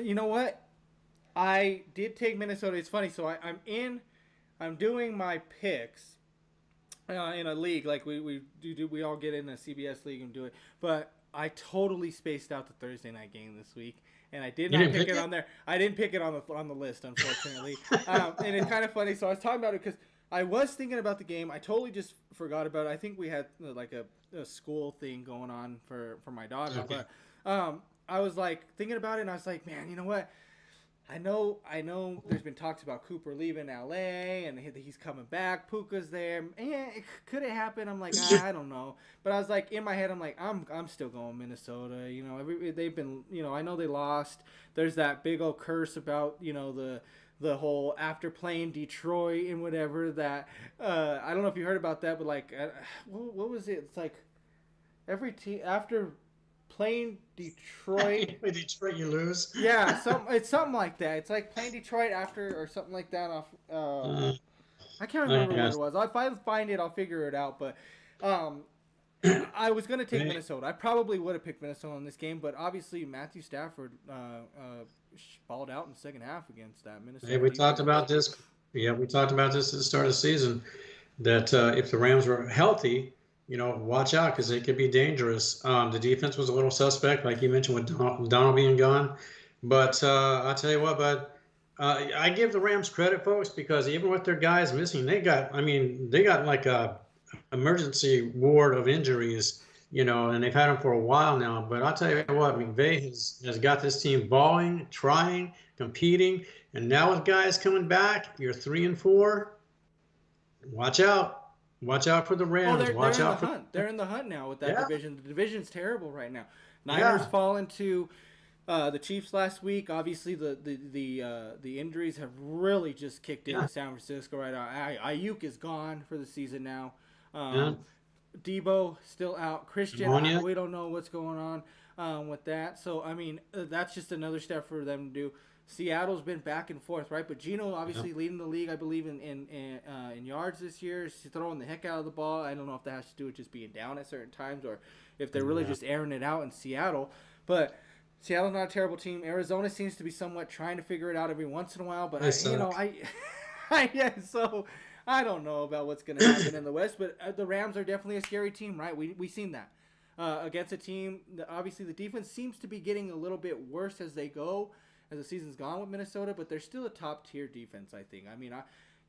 You know what? I did take Minnesota. It's funny. So I'm doing my picks in a league like we do. We all get in a CBS league and do it. But I totally spaced out the Thursday night game this week, and I did not pick it on there. I didn't pick it on the list, unfortunately. And it's kind of funny. So I was talking about it because I was thinking about the game. I totally just forgot about it. I think we had like a school thing going on for my daughter, Okay. but I was like thinking about it, and I was like, man, you know what? I know. There's been talks about Cooper leaving LA, and he's coming back. Puka's there. Yeah, could it happen? I'm like, I don't know. But I was like, in my head, I'm like, I'm still going Minnesota. You know, they've been. You know, I know they lost. There's that big old curse about the whole after playing Detroit and whatever that. I don't know if you heard about that, but like, what was it? It's like every team after playing Detroit. Detroit, you lose. Yeah, it's something like that. It's like playing Detroit after or something like that. I can't remember what it was. If I find it, I'll figure it out. But I was gonna take Minnesota. I probably would have picked Minnesota in this game, but obviously Matthew Stafford balled out in the second half against that Minnesota. Hey, we talked about this. Yeah, we talked about this at the start of the season. That if the Rams were healthy, watch out because they could be dangerous. The defense was a little suspect, like you mentioned, with Donald being gone. But I'll tell you what, bud, I give the Rams credit, folks, because even with their guys missing, they got like a emergency ward of injuries, and they've had them for a while now. But I'll tell you what, McVay has got this team balling, trying, competing, and now with guys coming back, you're 3-4. Watch out. Watch out for the Rams. They're in the hunt now with that division. The division's terrible right now. Niners fallen to the Chiefs last week. Obviously, the injuries have really just kicked into San Francisco right now. Ayuk is gone for the season now. Debo still out. Christian, we don't know what's going on with that. So, I mean, that's just another step for them to do. Seattle's been back and forth, right? But Geno obviously leading the league, I believe, in yards this year. He's throwing the heck out of the ball. I don't know if that has to do with just being down at certain times or if they're really just airing it out in Seattle. But Seattle's not a terrible team. Arizona seems to be somewhat trying to figure it out every once in a while. But so I don't know about what's going to happen in the West. But the Rams are definitely a scary team, right? We've seen that against a team. Obviously, the defense seems to be getting a little bit worse as they go. As the season's gone with Minnesota, but they're still a top-tier defense, I think. I mean,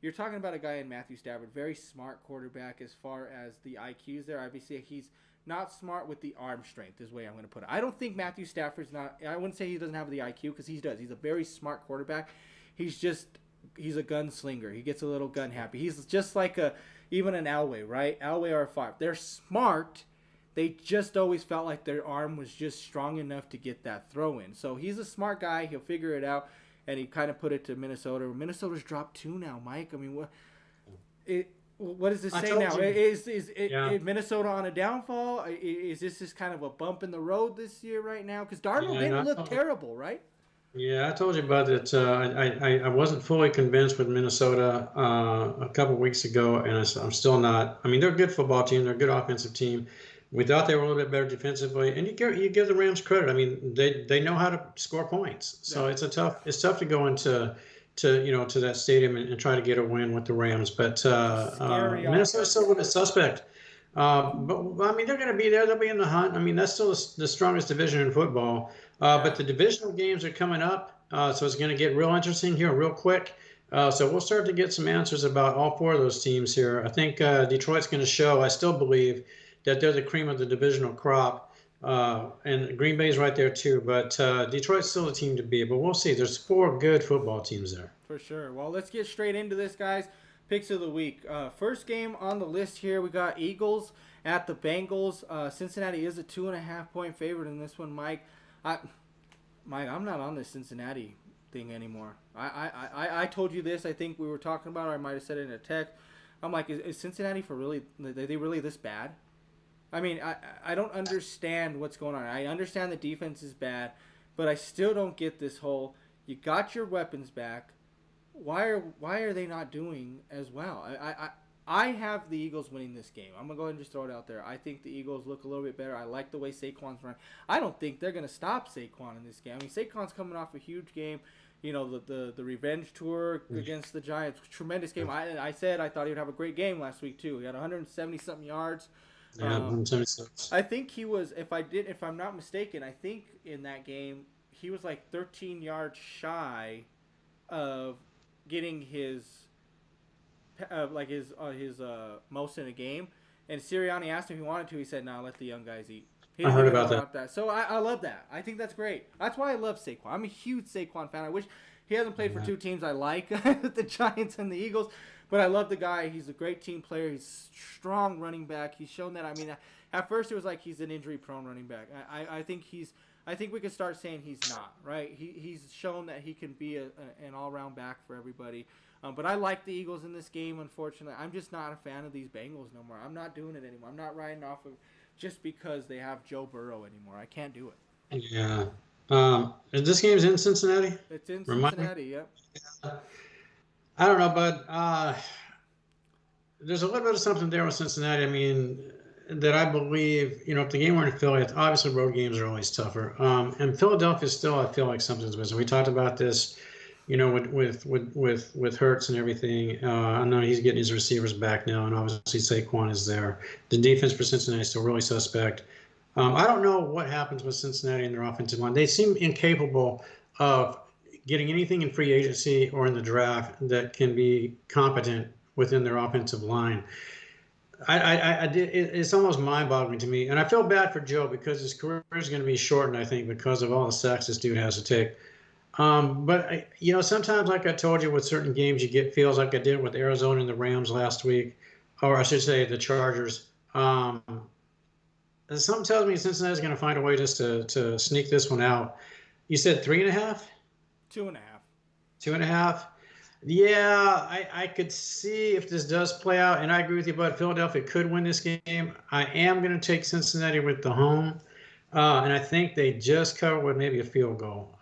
you're talking about a guy in Matthew Stafford, very smart quarterback as far as the IQs there. Obviously, he's not smart with the arm strength is the way I'm going to put it. I don't think Matthew Stafford's not – I wouldn't say he doesn't have the IQ because he does. He's a very smart quarterback. He's a gunslinger. He gets a little gun happy. He's just like even an Elway, right? Elway or a Favre. They're smart. They just always felt like their arm was just strong enough to get that throw in. So he's a smart guy. He'll figure it out. And he kind of put it to Minnesota. Minnesota's dropped 2 now, Mike. I mean, what does this say now? Is Minnesota on a downfall? Is this just kind of a bump in the road this year right now? Because Darnold didn't look terrible, right? Yeah, I told you about it. I wasn't fully convinced with Minnesota a couple weeks ago, and I'm still not. I mean, they're a good football team. They're a good offensive team. We thought they were a little bit better defensively, and you give the Rams credit. I mean, they know how to score points, so it's tough to go into to that stadium and try to get a win with the Rams. But Minnesota's still a little bit suspect. But I mean, they're going to be there. They'll be in the hunt. I mean, that's still the strongest division in football. But the divisional games are coming up, so it's going to get real interesting here real quick. So we'll start to get some answers about all 4 of those teams here. I think Detroit's going to show. I still believe that they're the cream of the divisional crop, and Green Bay's right there too. But Detroit's still a team to beat. But we'll see. There's 4 good football teams there. For sure. Well, let's get straight into this, guys. Picks of the week. First game on the list here, we got Eagles at the Bengals. Cincinnati is a 2.5-point favorite in this one, Mike. Mike, I'm not on this Cincinnati thing anymore. I told you this. I think we were talking about it, or I might have said it in a text. I'm like, is Cincinnati for really? Are they really this bad? I mean, I don't understand what's going on. I understand the defense is bad, but I still don't get this whole You got your weapons back. Why are they not doing as well? I have the Eagles winning this game. I'm gonna go ahead and just throw it out there. I think the Eagles look a little bit better. I like the way Saquon's running. I don't think they're gonna stop Saquon in this game. I mean, Saquon's coming off a huge game. You know, the revenge tour against the Giants, tremendous game. I said I thought he would have a great game last week too. He had 170 something yards. Yeah, 176. I think he was, if I'm not mistaken, I think in that game he was like 13 yards shy of getting his most in a game. And Sirianni asked him if he wanted to. He said, "No, let the young guys eat." I heard about that. So I love that. I think that's great. That's why I love Saquon. I'm a huge Saquon fan. I wish he hasn't played for two teams I like, the Giants and the Eagles. But I love the guy. He's a great team player. He's strong running back. He's shown that. I mean, at first it was like he's an injury-prone running back. I think we could start saying he's not, right? He's shown that he can be an all-round back for everybody. But I like the Eagles in this game, unfortunately. I'm just not a fan of these Bengals no more. I'm not doing it anymore. I'm not riding off of just because they have Joe Burrow anymore. I can't do it. Yeah. This game's in Cincinnati? It's in Cincinnati, yep. I don't know, but there's a little bit of something there with Cincinnati. I mean, that I believe, you know, if the game were in Philly, obviously road games are always tougher. And Philadelphia still, I feel like something's missing. We talked about this, you know, with Hurts and everything. I know he's getting his receivers back now, and obviously Saquon is there. The defense for Cincinnati is still really suspect. I don't know what happens with Cincinnati and their offensive line. They seem incapable of getting anything in free agency or in the draft that can be competent within their offensive line. It's almost mind-boggling to me, and I feel bad for Joe because his career is going to be shortened, I think, because of all the sacks this dude has to take. But you know, sometimes, like I told you, with certain games, you get feels like I did with Arizona and the Rams last week, or I should say the Chargers. Something tells me Cincinnati's going to find a way just to sneak this one out. You said 3.5? 2.5. 2.5. Yeah, I could see if this does play out, and I agree with you, but Philadelphia could win this game. I am going to take Cincinnati with the home, and I think they just cover with maybe a field goal.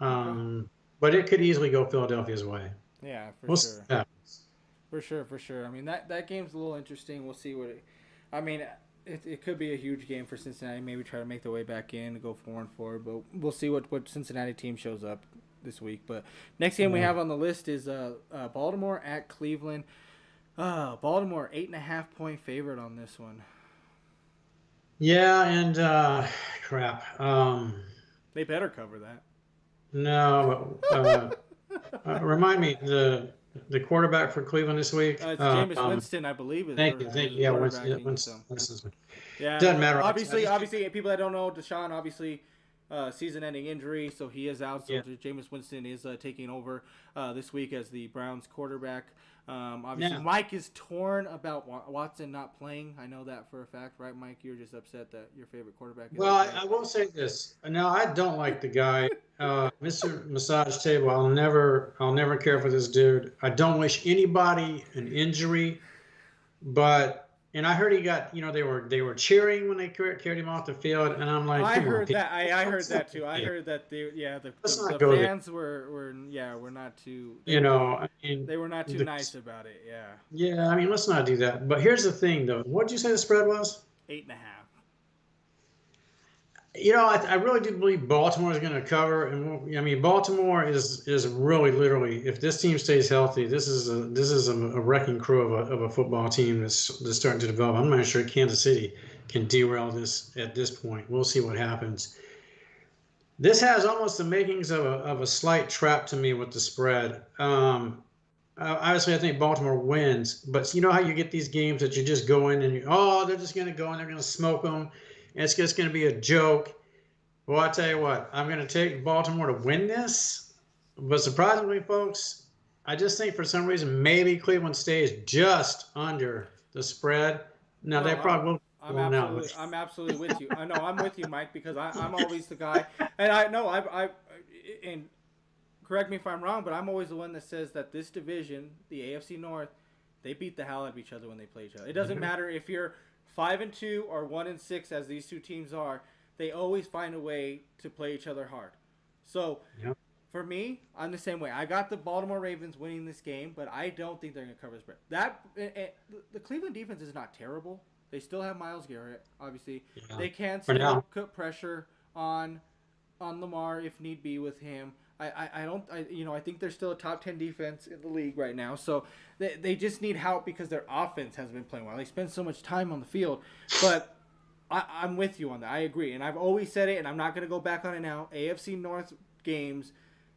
But it could easily go Philadelphia's way. Yeah, we'll sure. For sure. I mean, that game's a little interesting. We'll see what it could be a huge game for Cincinnati. Maybe try to make their way back in and go 4-4, but we'll see what Cincinnati team shows up this week. But next game we have on the list is Baltimore at Cleveland. Baltimore 8.5 point favorite on this one. Yeah, and crap. They better cover that. No, remind me the quarterback for Cleveland this week. It's Jameis Winston, I believe. Thank you. Yeah, Winston. Yeah, doesn't matter. Obviously, people that don't know, Deshaun obviously season-ending injury, so he is out. So Jameis Winston is taking over this week as the Browns quarterback. Obviously, Mike is torn about Watson not playing. I know that for a fact, right, Mike? You're just upset that your favorite quarterback is I will say this. Now, I don't like the guy, Mr. Massage Table. I'll never care for this dude. I don't wish anybody an injury, but. And I heard he got, you know, they were cheering when they carried him off the field, and I'm like, I heard that. I heard that too. I heard that the fans were not too. You know, I mean, they were not too nice about it. Yeah. Yeah, I mean, let's not do that. But here's the thing, though. What did you say the spread was? 8.5. You know, I really do believe Baltimore is going to cover, and I mean, Baltimore is really literally, if this team stays healthy, this is a wrecking crew of a football team that's starting to develop. I'm not sure Kansas City can derail this at this point. We'll see what happens. This has almost the makings of a slight trap to me with the spread. Obviously, I think Baltimore wins, but you know how you get these games that you just go in and they're just going to go and they're going to smoke them. It's just going to be a joke. Well, I tell you what, I'm going to take Baltimore to win this. But surprisingly, folks, I just think for some reason maybe Cleveland stays just under the spread. Now, they probably will. I'm absolutely with you. I know I'm with you, Mike, because I'm always the guy. And I know and correct me if I'm wrong, but I'm always the one that says that this division, the AFC North, they beat the hell out of each other when they play each other. It doesn't matter if you're 5-2 or 1-6, as these two teams are. They always find a way to play each other hard. So For me, I'm the same way. I got the Baltimore Ravens winning this game, but I don't think they're going to cover the spread. The Cleveland defense is not terrible. They still have Myles Garrett, obviously. Yeah. They can For still now. put pressure on Lamar if need be with him. I think they're still a top 10 defense in the league right now. So they just need help because their offense hasn't been playing well. They spend so much time on the field. But I'm with you on that. I agree. And I've always said it, and I'm not going to go back on it now. AFC North games,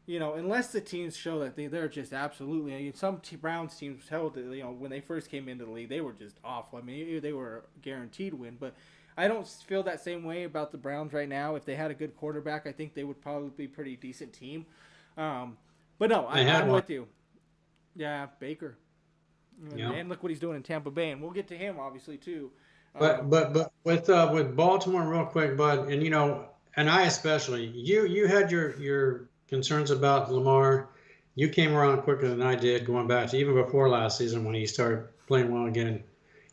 unless the teams show that they're just absolutely. Some Browns teams held that, when they first came into the league, they were just awful. I mean, they were guaranteed win. But I don't feel that same way about the Browns right now. If they had a good quarterback, I think they would probably be a pretty decent team. But no, I'm with you. Yeah, Baker. Yeah. And look what he's doing in Tampa Bay, and we'll get to him obviously too. But with Baltimore real quick, Bud, and I especially, you had your concerns about Lamar. You came around quicker than I did, going back to even before last season when he started playing well again.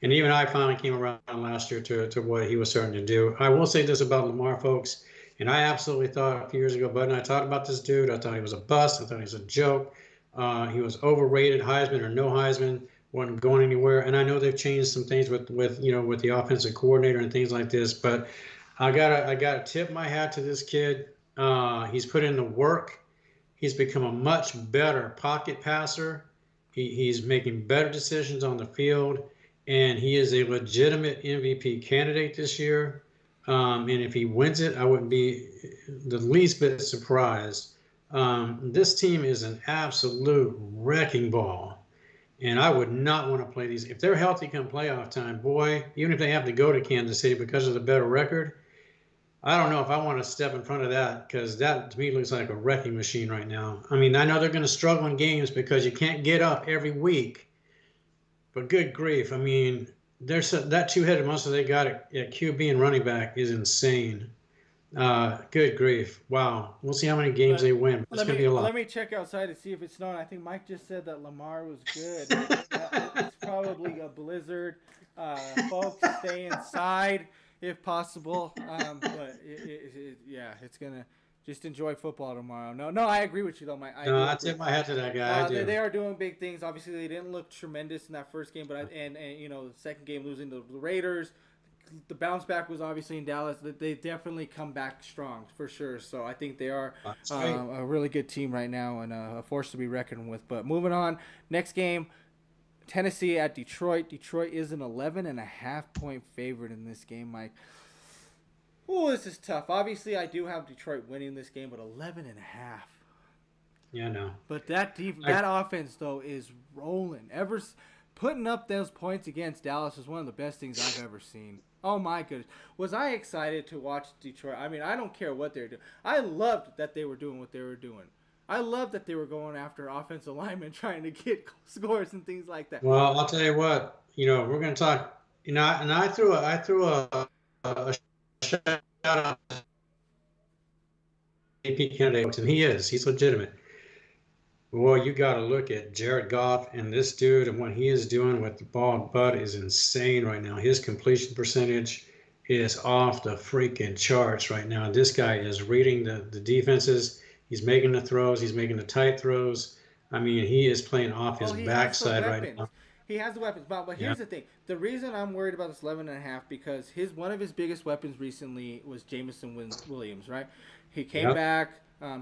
And even I finally came around last year to what he was starting to do. I will say this about Lamar, folks, and I absolutely thought a few years ago, Bud and I talked about this dude. I thought he was a bust. I thought he was a joke. He was overrated, Heisman or no Heisman, wasn't going anywhere. And I know they've changed some things with the offensive coordinator and things like this. But I gotta tip my hat to this kid. He's put in the work. He's become a much better pocket passer. He's making better decisions on the field. And he is a legitimate MVP candidate this year. And if he wins it, I wouldn't be the least bit surprised. This team is an absolute wrecking ball. And I would not want to play these. If they're healthy come playoff time, boy, even if they have to go to Kansas City because of the better record, I don't know if I want to step in front of that because that to me looks like a wrecking machine right now. I mean, I know they're going to struggle in games because you can't get up every week. But good grief, I mean, that two-headed monster they got at QB and running back is insane. Good grief. Wow. We'll see how many games they win. It's going to be a lot. Let me check outside to see if it's snowing. I think Mike just said that Lamar was good. It's probably a blizzard. Folks, stay inside if possible. But it's going to just enjoy football tomorrow. No, I agree with you, though, Mike. I tip my hat to that guy. They are doing big things. Obviously, they didn't look tremendous in that first game, but the second game losing to the Raiders. The bounce back was obviously in Dallas. They definitely come back strong for sure. So I think they are a really good team right now and a force to be reckoned with. But moving on, next game, Tennessee at Detroit. Detroit is an 11.5-point favorite in this game, Mike. Oh, this is tough. Obviously, I do have Detroit winning this game, but 11.5. Yeah, I know. But that offense though is rolling. Putting up those points against Dallas is one of the best things I've ever seen. Oh my goodness. Was I excited to watch Detroit? I mean, I don't care what they're doing. I loved that they were doing what they were doing. I loved that they were going after offensive linemen trying to get scores and things like that. Well, I'll tell you what, we're going to talk, and I threw a shout out to AP candidate, and he's legitimate. Well, you got to look at Jared Goff and this dude and what he is doing with the ball. Bud is insane right now. His completion percentage is off the freaking charts right now. This guy is reading the defenses. He's making the throws. He's making the tight throws. I mean, he is playing off his backside right now. He has the weapons, but here's the thing. The reason I'm worried about this 11.5 because one of his biggest weapons recently was Jameson Williams, right? He came back.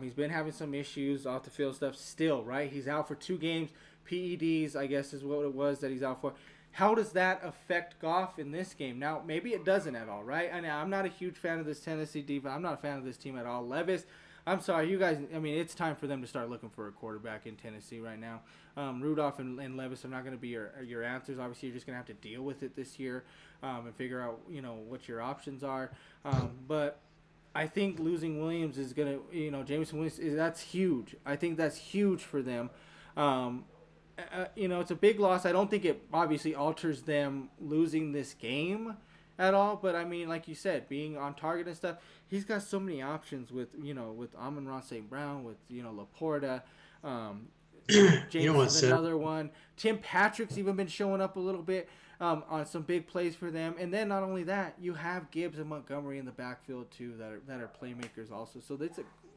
He's been having some issues off the field stuff still, right? He's out for 2 games. PEDs, I guess, is what it was that he's out for. How does that affect Goff in this game? Now, maybe it doesn't at all, right? And I'm not a huge fan of this Tennessee defense. I'm not a fan of this team at all. Levis, I'm sorry, you guys. I mean, it's time for them to start looking for a quarterback in Tennessee right now. Rudolph and Levis are not going to be your answers. Obviously, you're just going to have to deal with it this year and figure out, what your options are. But I think losing Williams is going to, Jameson Williams, that's huge. I think that's huge for them. It's a big loss. I don't think it obviously alters them losing this game at all. But, I mean, like you said, being on target and stuff, he's got so many options with Amon-Ra St. Brown, with, Laporta. James is another one. Tim Patrick's even been showing up a little bit on some big plays for them. And then not only that, you have Gibbs and Montgomery in the backfield too that are playmakers also. So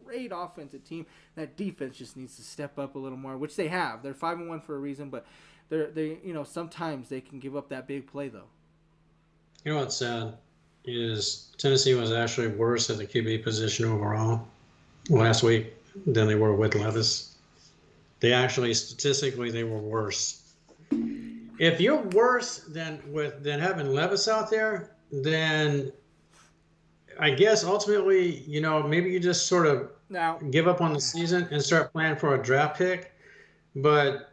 great offensive team. That defense just needs to step up a little more, which they have. They're 5-1 for a reason, but they sometimes they can give up that big play though. You know what's sad is Tennessee was actually worse at the QB position overall last week than they were with Levis. They actually statistically they were worse. If you're worse than having Levis out there, then I guess ultimately, maybe you just sort of give up on the season and start planning for a draft pick. But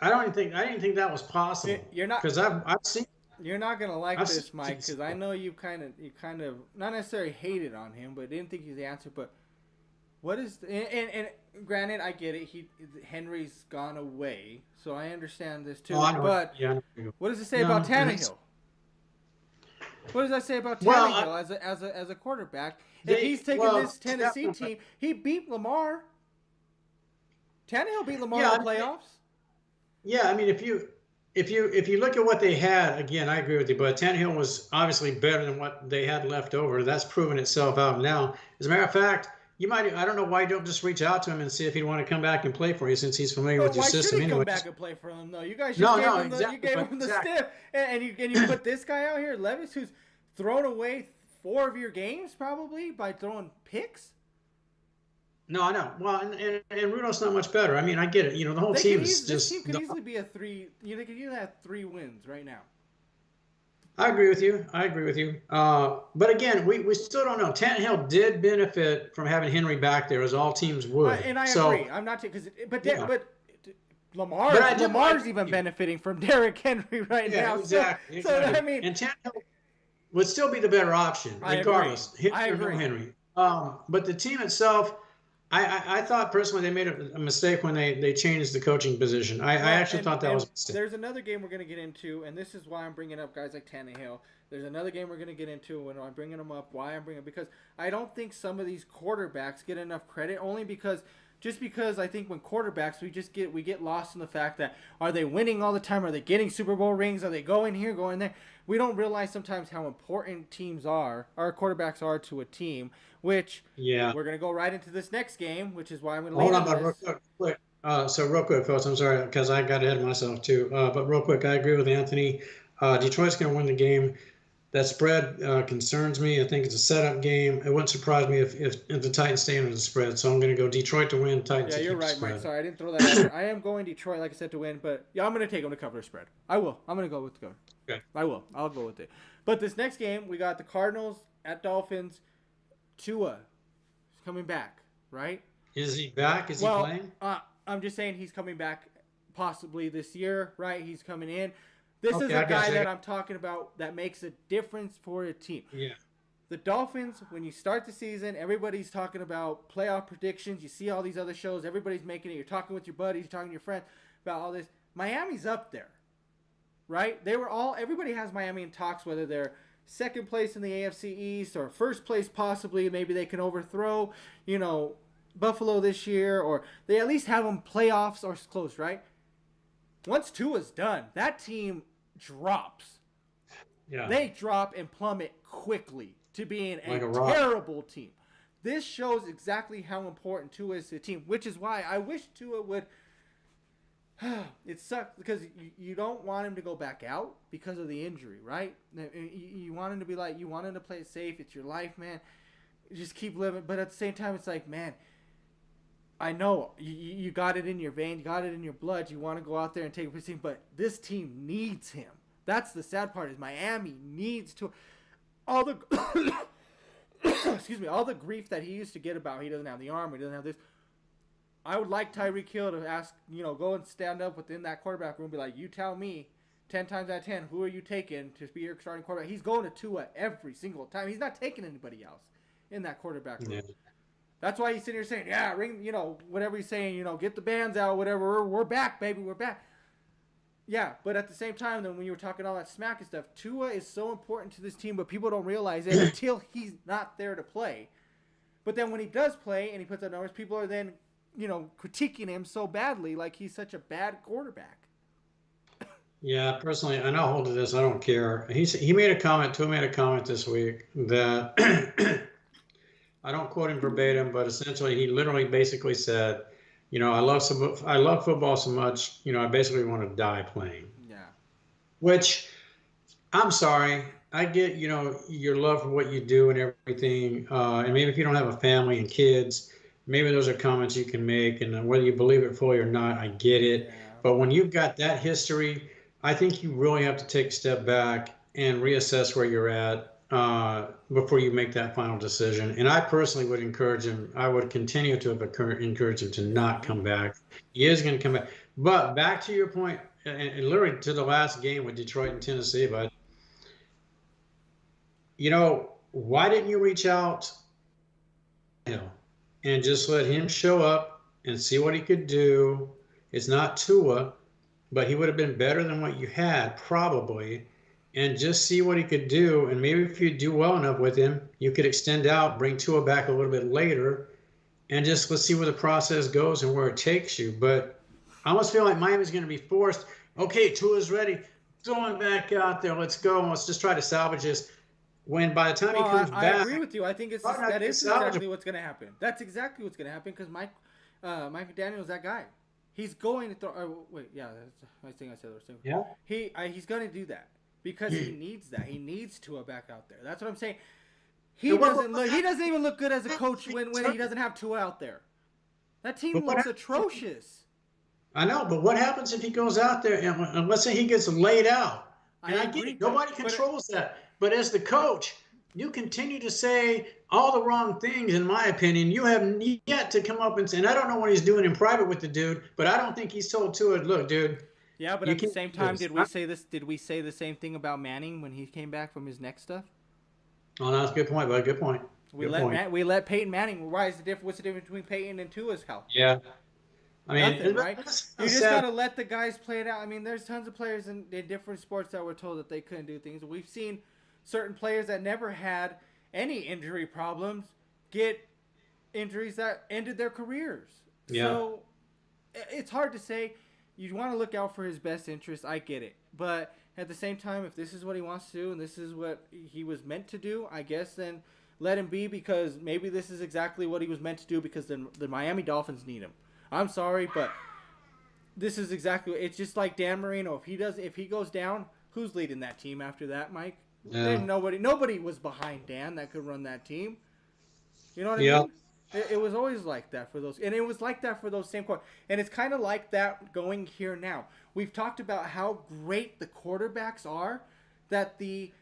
I didn't think that was possible. You're not, because I've seen. You're not gonna like this, Mike, because I know you kind of not necessarily hated on him, but didn't think he's the answer. But what is and granted, I get it. Henry's gone away, so I understand this too. But what does it say about Tannehill? What does that say about Tannehill as a quarterback? If he's taking this Tennessee team, he beat Lamar. Tannehill beat Lamar in the playoffs. Yeah, I mean, if you look at what they had, again, I agree with you. But Tannehill was obviously better than what they had left over. That's proven itself out now. As a matter of fact, I don't know why you don't just reach out to him and see if he'd want to come back and play for you, since he's familiar with your system. Why should he come back and play for him, though? You guys just gave him the stiff, and you put this guy out here, Levis, who's thrown away 4 of your games probably by throwing picks. No, I know. Well, and Rudolph's not much better. I mean, I get it. The whole team is just. This team could easily be a 3. They could easily have 3 wins right now. I agree with you. But again, we still don't know. Tannehill did benefit from having Henry back there, as all teams would. And I agree. I'm not but Lamar's even benefiting from Derrick Henry right now. Exactly. So I mean, and Tannehill would still be the better option, regardless. I agree. Henry. But the team itself. I thought personally they made a mistake when they changed the coaching position. I actually thought that was a mistake. There's another game we're going to get into, and this is why I'm bringing up guys like Tannehill. There's another game we're going to get into when I'm bringing them up. Why I'm bringing them, because I don't think some of these quarterbacks get enough credit, only because I think when quarterbacks we get lost in the fact that, are they winning all the time? Are they getting Super Bowl rings? Are they going here, going there? We don't realize sometimes how important our quarterbacks are to a team, which we're going to go right into this next game, which is why I'm going to hold on, but real quick. So real quick, folks, I'm sorry, because I got ahead of myself too. But real quick, I agree with Anthony. Detroit's going to win the game. That spread concerns me. I think it's a setup game. It wouldn't surprise me if the Titans stay under the spread. So I'm going to go Detroit to win, Titans to keep the spread. Mike. Sorry, I didn't throw that out there. I am going Detroit, like I said, to win. But, I'm going to take them to cover the spread. I will. I'm going to go with the cover. Okay. I will. I'll go with it. But this next game, we got the Cardinals at Dolphins. Tua is coming back, right? Is he back? Is he playing? I'm just saying he's coming back possibly this year, right? He's coming in. This is a guy that I'm talking about that makes a difference for a team. Yeah. The Dolphins, when you start the season, everybody's talking about playoff predictions. You see all these other shows. Everybody's making it. You're talking with your buddies. You're talking to your friends about all this. Miami's up there, right? Everybody has Miami in talks, whether they're second place in the AFC East or first place possibly. Maybe they can overthrow, Buffalo this year, or they at least have them playoffs or close, right? Once Tua's done, that team drops. Yeah. They drop and plummet quickly to being a terrible team. This shows exactly how important Tua is to the team, which is why I wish Tua would. It sucks because you don't want him to go back out because of the injury, right? You want him to be you want him to play it safe. It's your life, man. Just keep living. But at the same time, it's like, man, I know you got it in your vein, you got it in your blood. You want to go out there and take a team, but this team needs him. That's the sad part. Is Miami needs to all the all the grief that he used to get about he doesn't have the arm, he doesn't have this. I would like Tyreek Hill to ask, go and stand up within that quarterback room, be like, you tell me 10 times out of 10, who are you taking to be your starting quarterback? He's going to Tua every single time. He's not taking anybody else in that quarterback room. Yeah. That's why he's sitting here saying, yeah, ring, whatever he's saying, get the bands out, whatever. We're back, baby. We're back. Yeah, but at the same time, then when you were talking all that smack and stuff, Tua is so important to this team, but people don't realize it until he's not there to play. But then when he does play and he puts up numbers, people are then, critiquing him so badly, like he's such a bad quarterback. Yeah, personally, and I'll hold to this. I don't care. Tua made a comment this week that I don't quote him verbatim, but essentially he literally basically said, I love football so much, I basically want to die playing. Yeah. Which, I'm sorry, I get, your love for what you do and everything, and maybe if you don't have a family and kids, maybe those are comments you can make, and whether you believe it fully or not, I get it. Yeah. But when you've got that history, I think you really have to take a step back and reassess where you're at before you make that final decision. And I personally would encourage him. I would continue to encourage him to not come back. He is going to come back. But back to your point, and literally to the last game with Detroit and Tennessee, but why didn't you reach out and just let him show up and see what he could do? It's not Tua, but he would have been better than what you had probably, and just see what he could do. And maybe if you do well enough with him, you could extend out, bring Tua back a little bit later, and just let's see where the process goes and where it takes you. But I almost feel like Miami's going to be forced. Okay, Tua's ready. Throw him back out there. Let's go. Let's just try to salvage this. When by the time he comes back, I agree with you. I think that is exactly what's going to happen. That's exactly what's going to happen because Mike McDaniel's that guy. He's going to throw. Wait, yeah, I think I said the same. Yeah. He's going to do that because he needs that. He needs Tua back out there. That's what I'm saying. He doesn't even look good as a coach when he doesn't have Tua out there. That team looks atrocious. I know, but what happens if he goes out there and let's say he gets laid out? And I get it. Nobody controls that. But as the coach, you continue to say all the wrong things, in my opinion. You have yet to come up and say, and I don't know what he's doing in private with the dude, but I don't think he's told Tua, look, dude. Yeah, but at the same time, did we say the same thing about Manning when he came back from his neck stuff? Oh, no, that's a good point, bud. Good point. We let Peyton Manning. Why is the difference? What's the difference between Peyton and Tua's health? Yeah. I mean, nothing, right? You just gotta let the guys play it out. I mean, there's tons of players in different sports that were told that they couldn't do things. We've seen certain players that never had any injury problems get injuries that ended their careers. Yeah. So it's hard to say. You want to look out for his best interest. I get it, but at the same time, if this is what he wants to do and this is what he was meant to do, I guess then let him be, because maybe this is exactly what he was meant to do, because the Miami Dolphins need him. I'm sorry, but this is exactly. It's just like Dan Marino. If he goes down, who's leading that team after that, Mike? Yeah. Nobody was behind Dan that could run that team. You know what I mean? It was always like that for those, and it was like that for those same quarterbacks. And it's kind of like that going here now. We've talked about how great the quarterbacks are, that the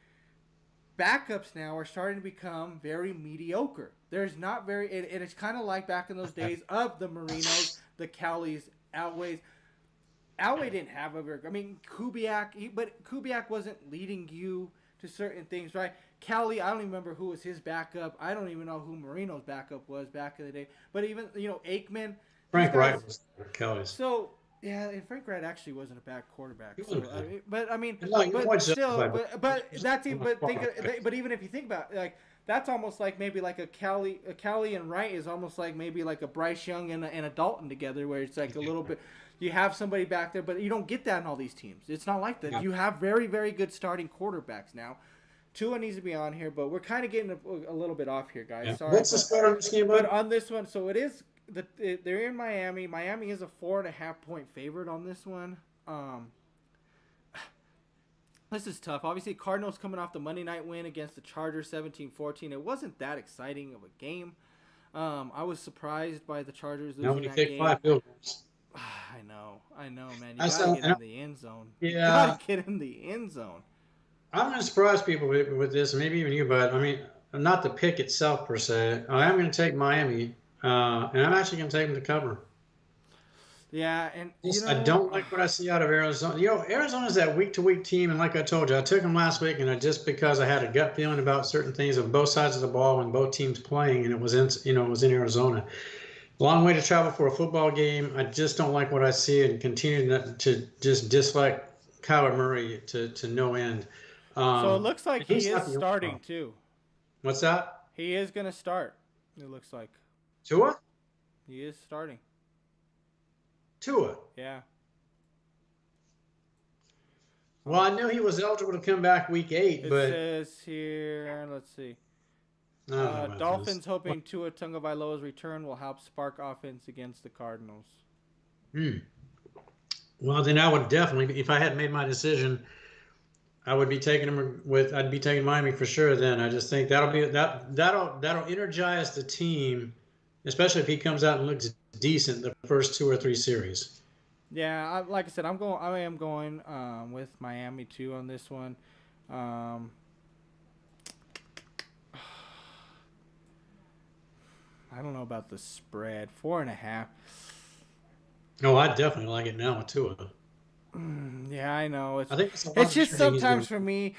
backups now are starting to become very mediocre. There's not very, and it's kind of like back in those days of the Marinos, the Cowleys, Elways. Elway didn't have a very, I mean, Kubiak, but Kubiak wasn't leading you to certain things, right? Cowley, I don't even remember who was his backup. I don't even know who Marino's backup was back in the day. But even, Aikman. Frank Wright was Cowley's. So, yeah, and Frank Wright actually wasn't a bad quarterback. So, but even if you think about it, like, that's almost like maybe like a Cowley and Wright is almost like maybe like a Bryce Young and a Dalton together, where it's like a little bit, you have somebody back there, but you don't get that in all these teams. It's not like that. Yeah. You have very, very good starting quarterbacks now. Tua needs to be on here, but we're kind of getting a little bit off here, guys. Yeah. Sorry. What's the score on this game? But on this one, so it is they're in Miami. Miami is a 4.5-point favorite on this one. This is tough. Obviously, Cardinals coming off the Monday night win against the Chargers, 17-14. It wasn't that exciting of a game. I was surprised by the Chargers losing that game. 5 field goals. I know, man. You gotta get in the end zone. Yeah. You gotta get in the end zone. I'm going to surprise people with this, and maybe even you, but I mean, not the pick itself per se. I am going to take Miami, and I'm actually going to take them to cover. Yeah, and I don't like what I see out of Arizona. Arizona's that week-to-week team, and like I told you, I took them last week, and just because I had a gut feeling about certain things on both sides of the ball when both teams playing, and it was in Arizona. Long way to travel for a football game. I just don't like what I see, and continue to just dislike Kyler Murray to no end. So it looks like he is starting too. What's that? He is going to start. It looks like. Tua? He is starting. Tua? Yeah. Well, I knew he was eligible to come back week 8, but it says here. Let's see. I don't know about this. Dolphins hoping Tua Tagovailoa's return will help spark offense against the Cardinals. Hmm. Well, then I would definitely, if I had made my decision, I would be taking him with. I'd be taking Miami for sure. Then I just think that'll energize the team, especially if he comes out and looks decent the first 2 or 3 series. Yeah, like I said, I am going with Miami too on this one. Um, I don't know about the spread. 4.5. Oh, I definitely like it now too. Yeah, I know. I think it's a lot It's of just everything he's sometimes going. for me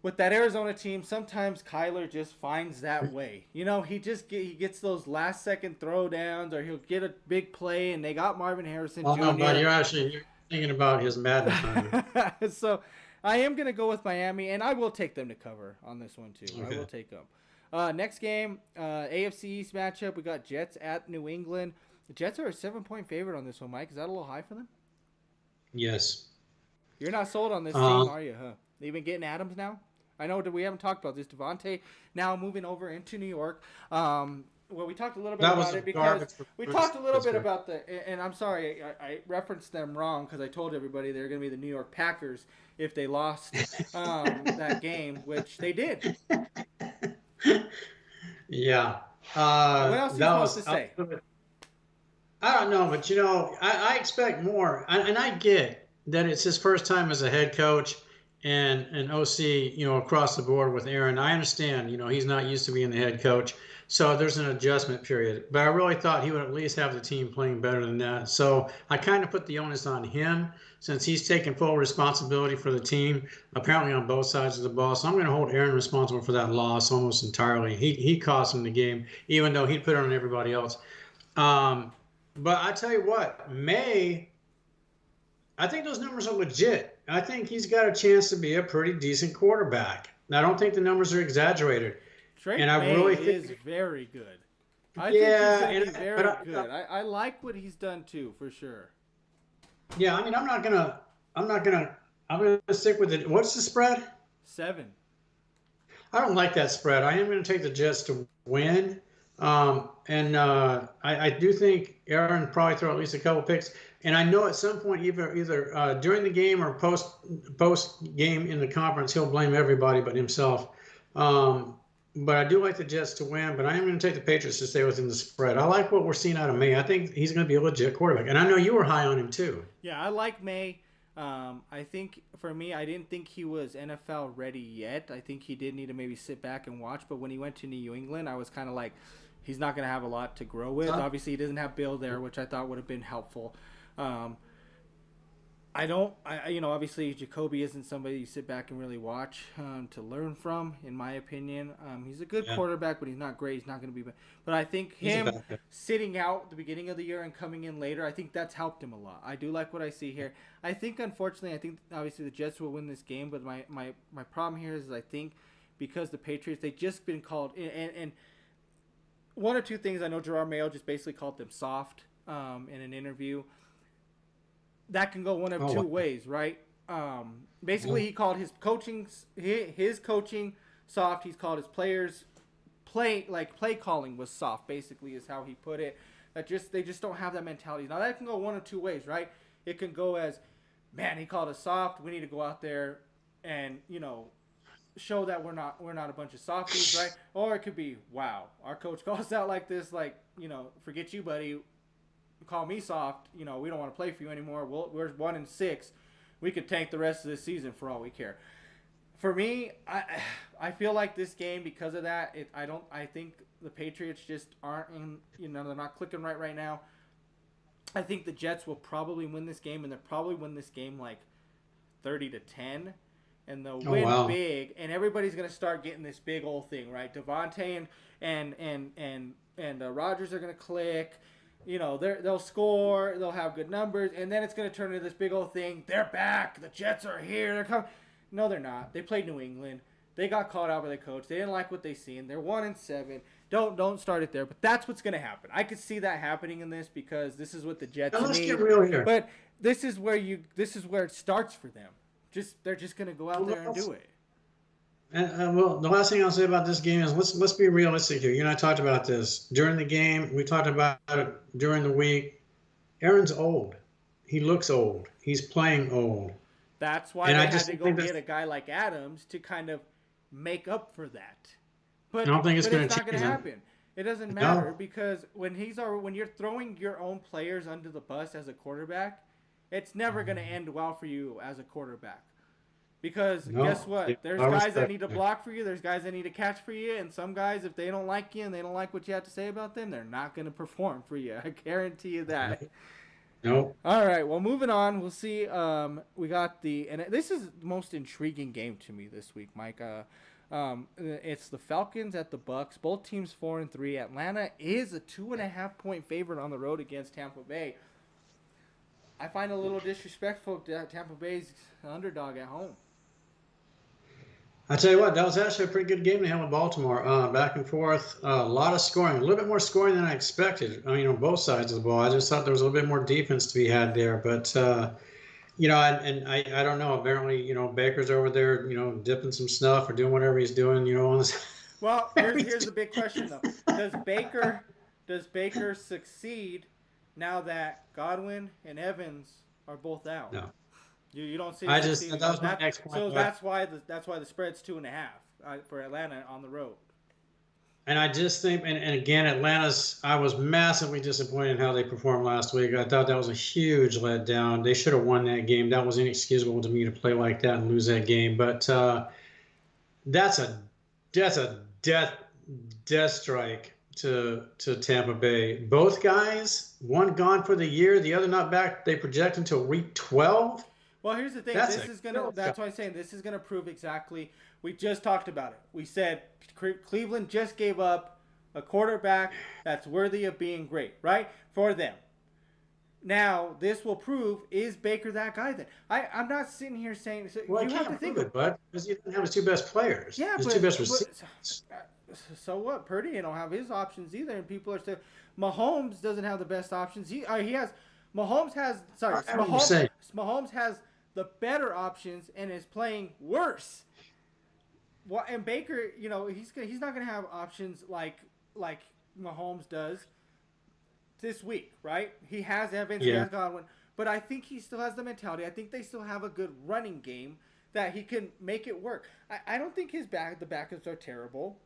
with that Arizona team, sometimes Kyler just finds that way. He gets those last second throwdowns, or he'll get a big play, and they got Marvin Harrison Oh no, but Jr. you're thinking about his Madden time. So I am gonna go with Miami, and I will take them to cover on this one too. I will Okay. take them. Next game, AFC East matchup. We got Jets at New England. The Jets are a 7-point favorite on this one, Mike. Is that a little high for them? Yes. You're not sold on this team, Um, are you? Huh? They even getting Adams now. I know that we haven't talked about this. Devontae now moving over into New York. Well, we talked a little bit that was about a it because garbage we performance. talked a little bit about and I'm sorry, I referenced them wrong because I told everybody they're going to be the New York Packers if they lost that game, which they did. Yeah. What else are you That supposed to was. say? I don't know, but I expect more, and I get that it's his first time as a head coach and an OC, across the board with Aaron. I understand, he's not used to being the head coach, so there's an adjustment period. But I really thought he would at least have the team playing better than that. So I kind of put the onus on him since he's taking full responsibility for the team, apparently on both sides of the ball. So I'm going to hold Aaron responsible for that loss almost entirely. He cost him the game, even though he put it on everybody else. Um, but I tell you what, I think those numbers are legit. I think he's got a chance to be a pretty decent quarterback. I don't think the numbers are exaggerated. And Drake I May really is think, very good. I think he's yeah, going to be very but good. I like what he's done too, for sure. yeah, I mean, I'm gonna stick with it. What's the spread? 7. I don't like that spread. I am going to take the Jets to win. And I do think Aaron probably throw at least a couple picks. And I know at some point, either during the game or post game in the conference, he'll blame everybody but himself. But I do like the Jets to win. But I am going to take the Patriots to stay within the spread. I like what we're seeing out of May. I think he's going to be a legit quarterback. And I know you were high on him too. Yeah, I like May. I think for me, I didn't think he was NFL ready yet. I think he did need to maybe sit back and watch. But when he went to New England, I was kind of like, he's not going to have a lot to grow with. Obviously, he doesn't have Bill there, which I thought would have been helpful. Obviously Jacoby isn't somebody you sit back and really watch to learn from, in my opinion. He's a good quarterback, but he's not great. He's not going to be. But I think him sitting out at the beginning of the year and coming in later, I think that's helped him a lot. I do like what I see here. Unfortunately, I think obviously the Jets will win this game, but my problem here is I think because the Patriots, they've just been called, and one or two things, I know Gerard Mayo just basically called them soft in an interview. That can go one of two ways, right? Basically, he called his coaching soft. He's called his players play calling was soft. Basically, is how he put it. They just don't have that mentality. Now that can go one of two ways, right? It can go as, man, he called us soft. We need to go out there and show that we're not a bunch of softies, right? Or it could be, wow, our coach calls us out like this, forget you, buddy. Call me soft. We don't want to play for you anymore. We're 1-6. We could tank the rest of the season for all we care. For me, I feel like this game, because of that, I think the Patriots just aren't in. They're not clicking right now. I think the Jets will probably win this game, and they'll probably win this game like 30-10, and they'll win big. And everybody's gonna start getting this big old thing, right? Devontae and Rodgers are gonna click. They'll score, they'll have good numbers, and then it's going to turn into this big old thing. They're back. The Jets are here. They're coming. No, they're not. They played New England. They got caught out by the coach. They didn't like what they seen. They're 1-7. Don't start it there. But that's what's going to happen. I could see that happening in this because this is what the Jets Now, let's need. get real here. But this is where it starts for them. They're just going to go out there and do it. And well, the last thing I'll say about this game is let's be realistic here. You and I talked about this during the game. We talked about it during the week. Aaron's old. He looks old. He's playing old. That's why And they I had just to don't go think get that's. a guy like Adams to kind of make up for that. I But don't think it's but going it's to not going change to that. happen. It doesn't matter No, because when you're throwing your own players under the bus as a quarterback, it's never going to end well for you as a quarterback. Because guess no. Yeah, what? There's I guys that respect need to that. block for you. There's guys that need to catch for you. And some guys, if they don't like you and they don't like what you have to say about them, they're not going to perform for you. I guarantee you that. No. All right. Well, moving on. We'll see. We got and this is the most intriguing game to me this week, Mike. It's the Falcons at the Bucks. Both teams 4-3. Atlanta is a 2.5-point favorite on the road against Tampa Bay. I find it a little disrespectful that Tampa Bay's underdog at home. I tell you what, that was actually a pretty good game to have with Baltimore. Back and forth, a lot of scoring, a little bit more scoring than I expected. I mean, on both sides of the ball. I just thought there was a little bit more defense to be had there. But I don't know. Apparently, Baker's over there, dipping some snuff or doing whatever he's doing, on this. Well, here's the big question though. Does Baker succeed now that Godwin and Evans are both out? No. You don't see I him just succeeding. that was my next point. So that's why the spread's 2.5 for Atlanta on the road. And I just think, and again, I was massively disappointed in how they performed last week. I thought that was a huge letdown. They should have won that game. That was inexcusable to me to play like that and lose that game. But that's a that's a death strike to Tampa Bay. Both guys, one gone for the year, the other not back. They project until week 12. Well, here's the thing. That's why I'm saying this is gonna prove exactly. We just talked about it. We said Cleveland just gave up a quarterback that's worthy of being great, right? For them. Now, this will prove, is Baker that guy then? I'm not sitting here saying, so Well, I you have to can't think prove it, bud, because he didn't have his two best players. yeah, His but, two best but receivers. so what? Purdy don't have his options either, and people are still. Mahomes doesn't have the best options. He has. Mahomes has. Sorry, I know what you're saying. Mahomes has the better options and is playing worse. Well, and Baker, he's not gonna have options like Mahomes does this week, right? He has Evans, he Yeah. has Godwin, but I think he still has the mentality. I think they still have a good running game that he can make it work. I don't think the backups are terrible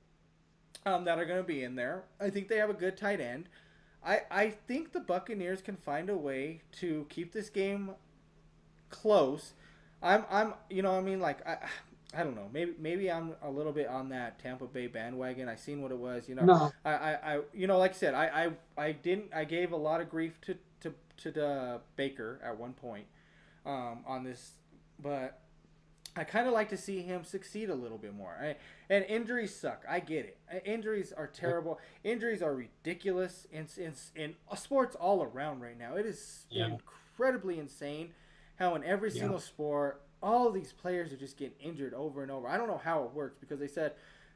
that are going to be in there. I think they have a good tight end. I think the Buccaneers can find a way to keep this game close. I don't know. Maybe I'm a little bit on that Tampa Bay bandwagon. I seen what it was. No. Like I said, I gave a lot of grief to the Baker at one point on this, but I kind of like to see him succeed a little bit more. And injuries suck. I get it. Injuries are terrible. Injuries are ridiculous in sports all around right now. It is incredibly insane how in every single sport all these players are just getting injured over and over. I don't know how it works because they said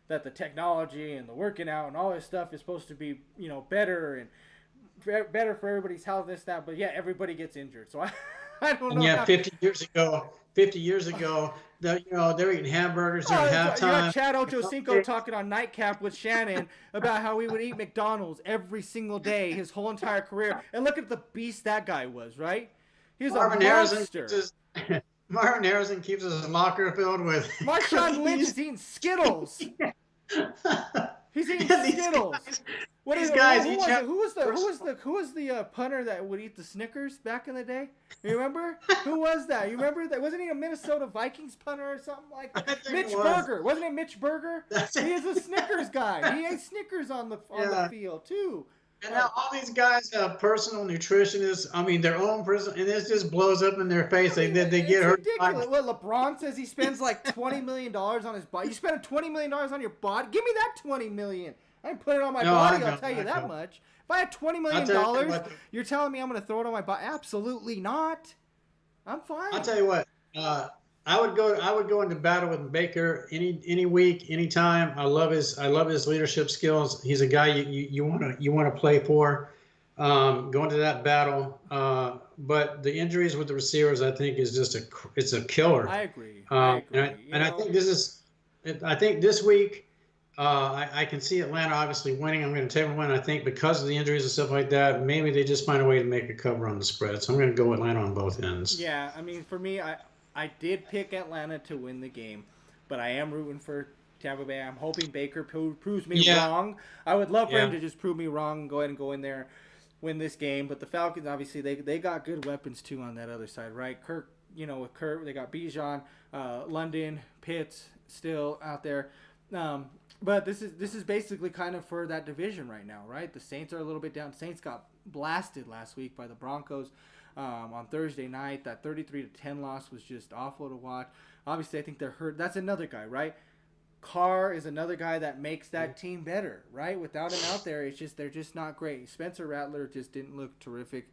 that the technology and the working out and all this stuff is supposed to be, better and better for everybody's health, this, that. But yeah, everybody gets injured. So I don't know. And yeah, 50 years ago, they're eating hamburgers during halftime. You got Chad Ochocinco talking on Nightcap with Shannon about how he would eat McDonald's every single day his whole entire career. And look at the beast that guy was, right? He was a monster. Marvin Harrison keeps his locker filled with. Marshawn Lynch is eating Skittles. He's eating Skittles. Who was the punter that would eat the Snickers back in the day? You remember? Who was that? You remember that? Wasn't he a Minnesota Vikings punter or something like that? Mitch Berger. Wasn't it Mitch Berger? He is a Snickers guy. He ate Snickers on the field too. And now all these guys have personal nutritionists. I mean, their own personal, and this just blows up in their face. They get hurt. Ridiculous. What LeBron says he spends like $20 million on his body. You spend $20 million on your body? Give me that $20 million. I ain't put it on my body. I'll tell you that much. If I had $20 million, you're telling me I'm going to throw it on my body? Absolutely not. I'm fine. I'll tell you what. I would go into battle with Baker any week, anytime. I love his leadership skills. He's a guy you want to play for. Go into that battle. But the injuries with the receivers, I think, is just it's a killer. I agree. And I think this is I think this week, I can see Atlanta obviously winning. I'm going to take them win. I think because of the injuries and stuff like that, maybe they just find a way to make a cover on the spread. So I'm going to go Atlanta on both ends. Yeah, I mean, for me, I did pick Atlanta to win the game, but I am rooting for Tampa Bay. I'm hoping Baker proves me Yeah, wrong. I would love for him yeah, to just prove me wrong and go ahead and go in there, win this game. But the Falcons, obviously, they got good weapons too on that other side, right? Kirk, with Kirk, they got Bijan, London, Pitts still out there. But this is basically kind of for that division right now, right? The Saints are a little bit down. Saints got blasted last week by the Broncos on Thursday night. That 33-10 loss was just awful to watch. Obviously, I think they're hurt. That's another guy, right? Carr is another guy that makes that team better, right? Without him out there, they're just not great. Spencer Rattler just didn't look terrific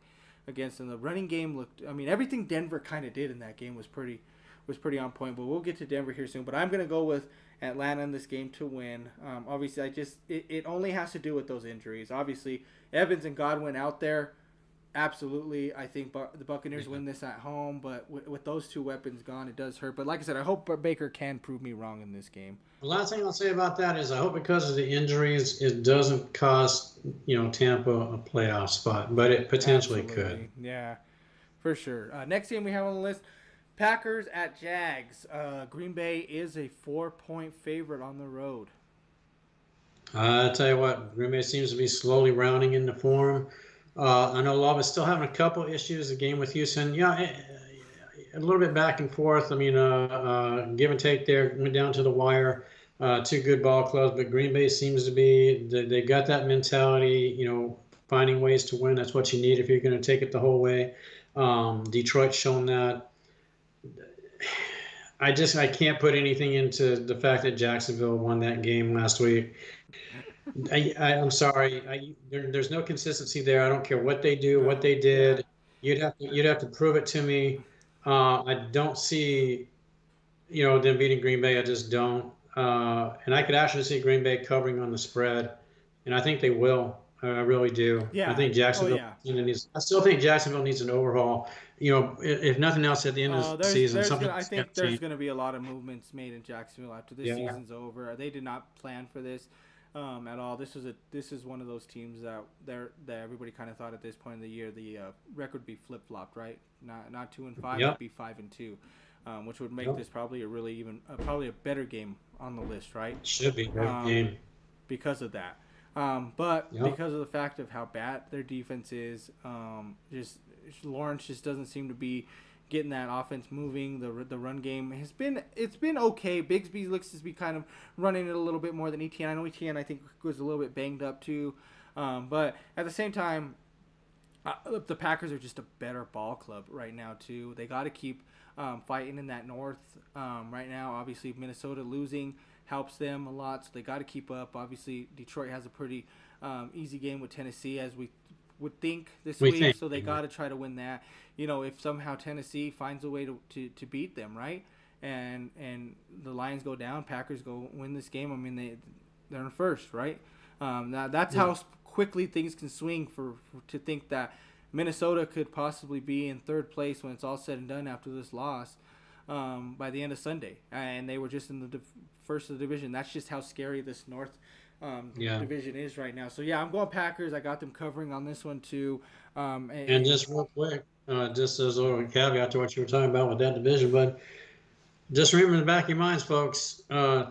against them. The running game looked. I mean, everything Denver kind of did in that game was pretty on point. But we'll get to Denver here soon. But I'm gonna go with Atlanta in this game to win. Obviously, it only has to do with those injuries. Obviously, Evans and Godwin out there. Absolutely, I think the Buccaneers win this at home, but with those two weapons gone, it does hurt. But like I said, I hope Baker can prove me wrong in this game. The last thing I'll say about that is I hope because of the injuries, it doesn't cost Tampa a playoff spot, but it potentially Absolutely. could. Yeah, for sure. Next game we have on the list, Packers at Jags. Green Bay is a 4-point favorite on the road. I tell you what, Green Bay seems to be slowly rounding into form. I know Love is still having a couple issues. The game with Houston, a little bit back and forth. I mean, give and take there. Went down to the wire. Two good ball clubs, but Green Bay seems to be they got that mentality. Finding ways to win. That's what you need if you're going to take it the whole way. Detroit's shown that. I can't put anything into the fact that Jacksonville won that game last week. I'm sorry. There's no consistency there. I don't care what they do, what they did. Yeah. You'd have to prove it to me. I don't see, them beating Green Bay. I just don't. And I could actually see Green Bay covering on the spread, and I think they will. I really do. Yeah. I think Jacksonville needs. I still think Jacksonville needs an overhaul. If nothing else, at the end of the season, I think there's going to be a lot of movements made in Jacksonville after this season's over. They did not plan for this at all. This is one of those teams that everybody kind of thought at this point in the year the record would be flip flopped, right? Not 2-5, it'd be 5-2, which would make this probably probably a better game on the list, right? Should be a better game because of that. But because of the fact of how bad their defense is, Lawrence just doesn't seem to be getting that offense moving. The run game it's been okay. Bigsby looks to be kind of running it a little bit more than Etienne. I know Etienne I think was a little bit banged up too, but at the same time, the Packers are just a better ball club right now too. They got to keep fighting in that North right now. Obviously, Minnesota losing helps them a lot, so they got to keep up. Obviously, Detroit has a pretty easy game with Tennessee, as we would think this week, so they got to try to win that. If somehow Tennessee finds a way to beat them, right, and the Lions go down, Packers go win this game. I mean, they're in first, right? That's how quickly things can swing to think that Minnesota could possibly be in third place when it's all said and done after this loss by the end of Sunday, and they were just in the first of the division. That's just how scary this North division is right now. So I'm going Packers. I got them covering on this one too. And just real quick, just as a little caveat to what you were talking about with that division, but just remember in the back of your minds, folks,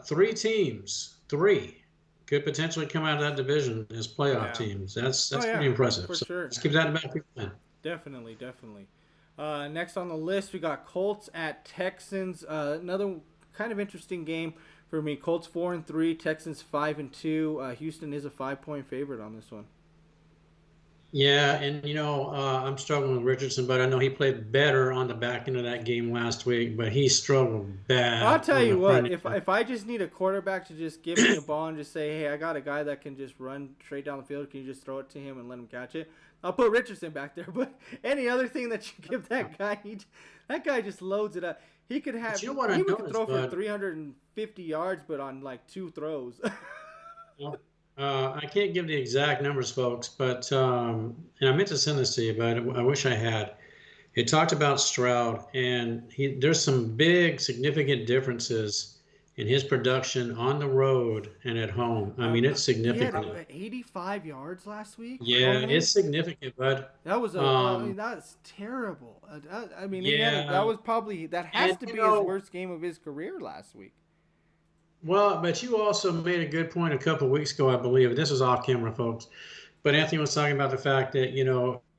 three teams could potentially come out of that division as playoff teams. That's pretty impressive. For sure. Let's keep that in the back of your mind. Definitely. Next on the list, we got Colts at Texans. Another kind of interesting game for me. Colts 4-3, Texans 5-2. Houston is a 5-point favorite on this one. Yeah, and I'm struggling with Richardson, but I know he played better on the back end of that game last week, but he struggled bad. I'll tell you what, if I just need a quarterback to just give me a ball and just say, hey, I got a guy that can just run straight down the field, can you just throw it to him and let him catch it? I'll put Richardson back there, but any other thing that you give that guy, that guy just loads it up. He could have. He could throw for 350 yards, but on like 2 throws. I can't give the exact numbers, folks, but and I meant to send this to you, but I wish I had. It talked about Stroud, and there's some big, significant differences and his production on the road and at home. I mean, it's He had significant. 85 yards last week Yeah, going in. it's significant, bud. That was I mean, Um, that's terrible. I mean, that yeah, was probably that has and to be his worst game of his career last week. well, but you also made a good point a couple of weeks ago, I believe. This was off camera, folks. But Anthony was talking about the fact that,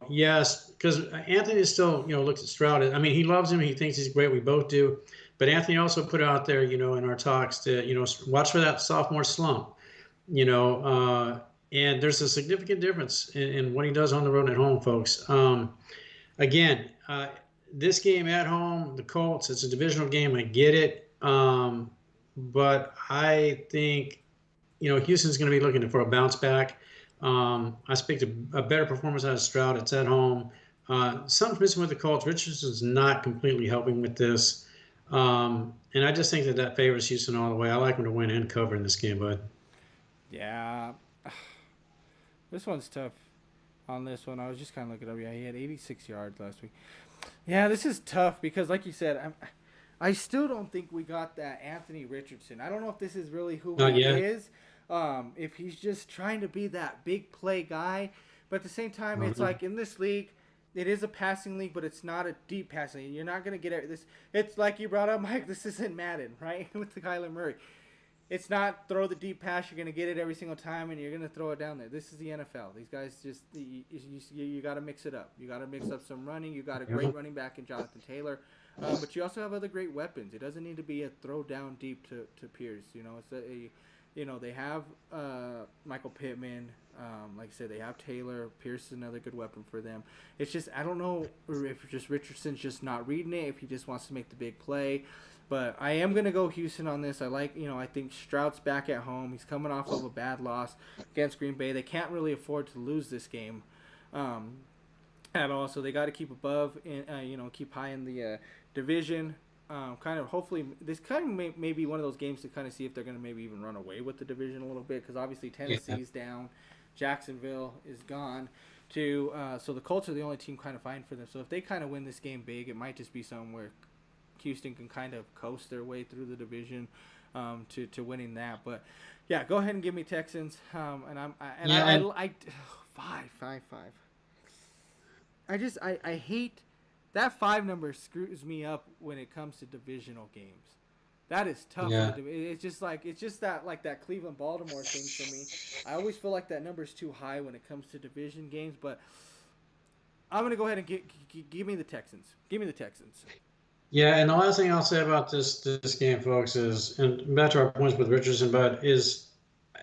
yes, because Anthony is still, looks at Stroud. I mean, he loves him. He thinks he's great. We both do. But Anthony also put out there, in our talks to, watch for that sophomore slump, you know, uh, and there's a significant difference in what he does on the road and at home, folks. Again, this game at home, the Colts, it's a divisional game. I get it. But I think, Houston's going to be looking for a bounce back. I expect a better performance out of Stroud. It's at home. Something's missing with the Colts. Richardson's not completely helping with this. And I just think that favors Houston all the way. I like him to win and cover in this game, bud. Yeah, this one's tough. On this one, I was just kind of looking up. Yeah, he had 86 yards last week. Yeah, this is tough because, like you said, I still don't think we got that Anthony Richardson. I don't know if this is really who Not he yet. is. If he's just trying to be that big play guy, but at the same time, it's Mhm. like in this league, it is a passing league, but it's not a deep passing league. You're not gonna get this. It's like you brought up, Mike. This isn't Madden, right? With the Kyler Murray. It's not throw the deep pass. You're going to get it every single time, and you're going to throw it down there. This is the NFL. These guys just you got to mix it up. You got to mix up some running. You got a great running back in Jonathan Taylor, but you also have other great weapons. It doesn't need to be a throw down deep to Pierce. They have Michael Pittman. Like I said, they have Taylor. Pierce is another good weapon for them. It's just I don't know if just Richardson's just not reading it. If he just wants to make the big play. But I am going to go Houston on this. I think Stroud's back at home. He's coming off of a bad loss against Green Bay. They can't really afford to lose this game at all. So they got to keep above and, keep high in the division. Hopefully, this kind of may be one of those games to kind of see if they're going to maybe even run away with the division a little bit. Because obviously Tennessee's down. Jacksonville is gone. So the Colts are the only team kind of fighting for them. So if they kind of win this game big, it might just be somewhere Houston can kind of coast their way through the division to winning that. But yeah, go ahead and give me Texans. I 5. I hate that 5 number screws me up when it comes to divisional games. That is tough. Yeah. It's just that Cleveland Baltimore thing for me. I always feel like that number is too high when it comes to division games. But I'm gonna go ahead and give me the Texans. Give me the Texans. Yeah, and the last thing I'll say about this game, folks, is, and back to our points with Richardson, but is,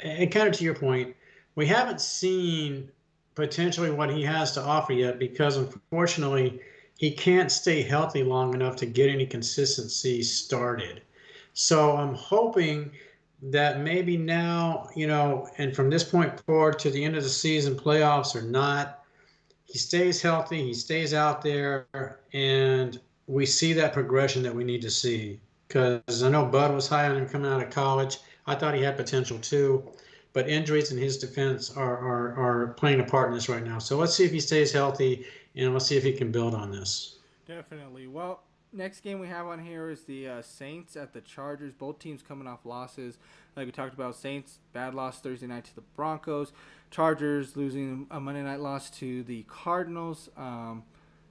and kind of to your point, we haven't seen potentially what he has to offer yet because unfortunately he can't stay healthy long enough to get any consistency started. So I'm hoping that maybe now, and from this point forward to the end of the season, playoffs or not, he stays healthy, he stays out there, and we see that progression that we need to see. Because I know Bud was high on him coming out of college. I thought he had potential too, but injuries in his defense are playing a part in this right now. So let's see if he stays healthy, and let's see if he can build on this. Definitely. Well, next game we have on here is the Saints at the Chargers. Both teams coming off losses. Like we talked about, Saints, bad loss Thursday night to the Broncos. Chargers losing a Monday night loss to the Cardinals.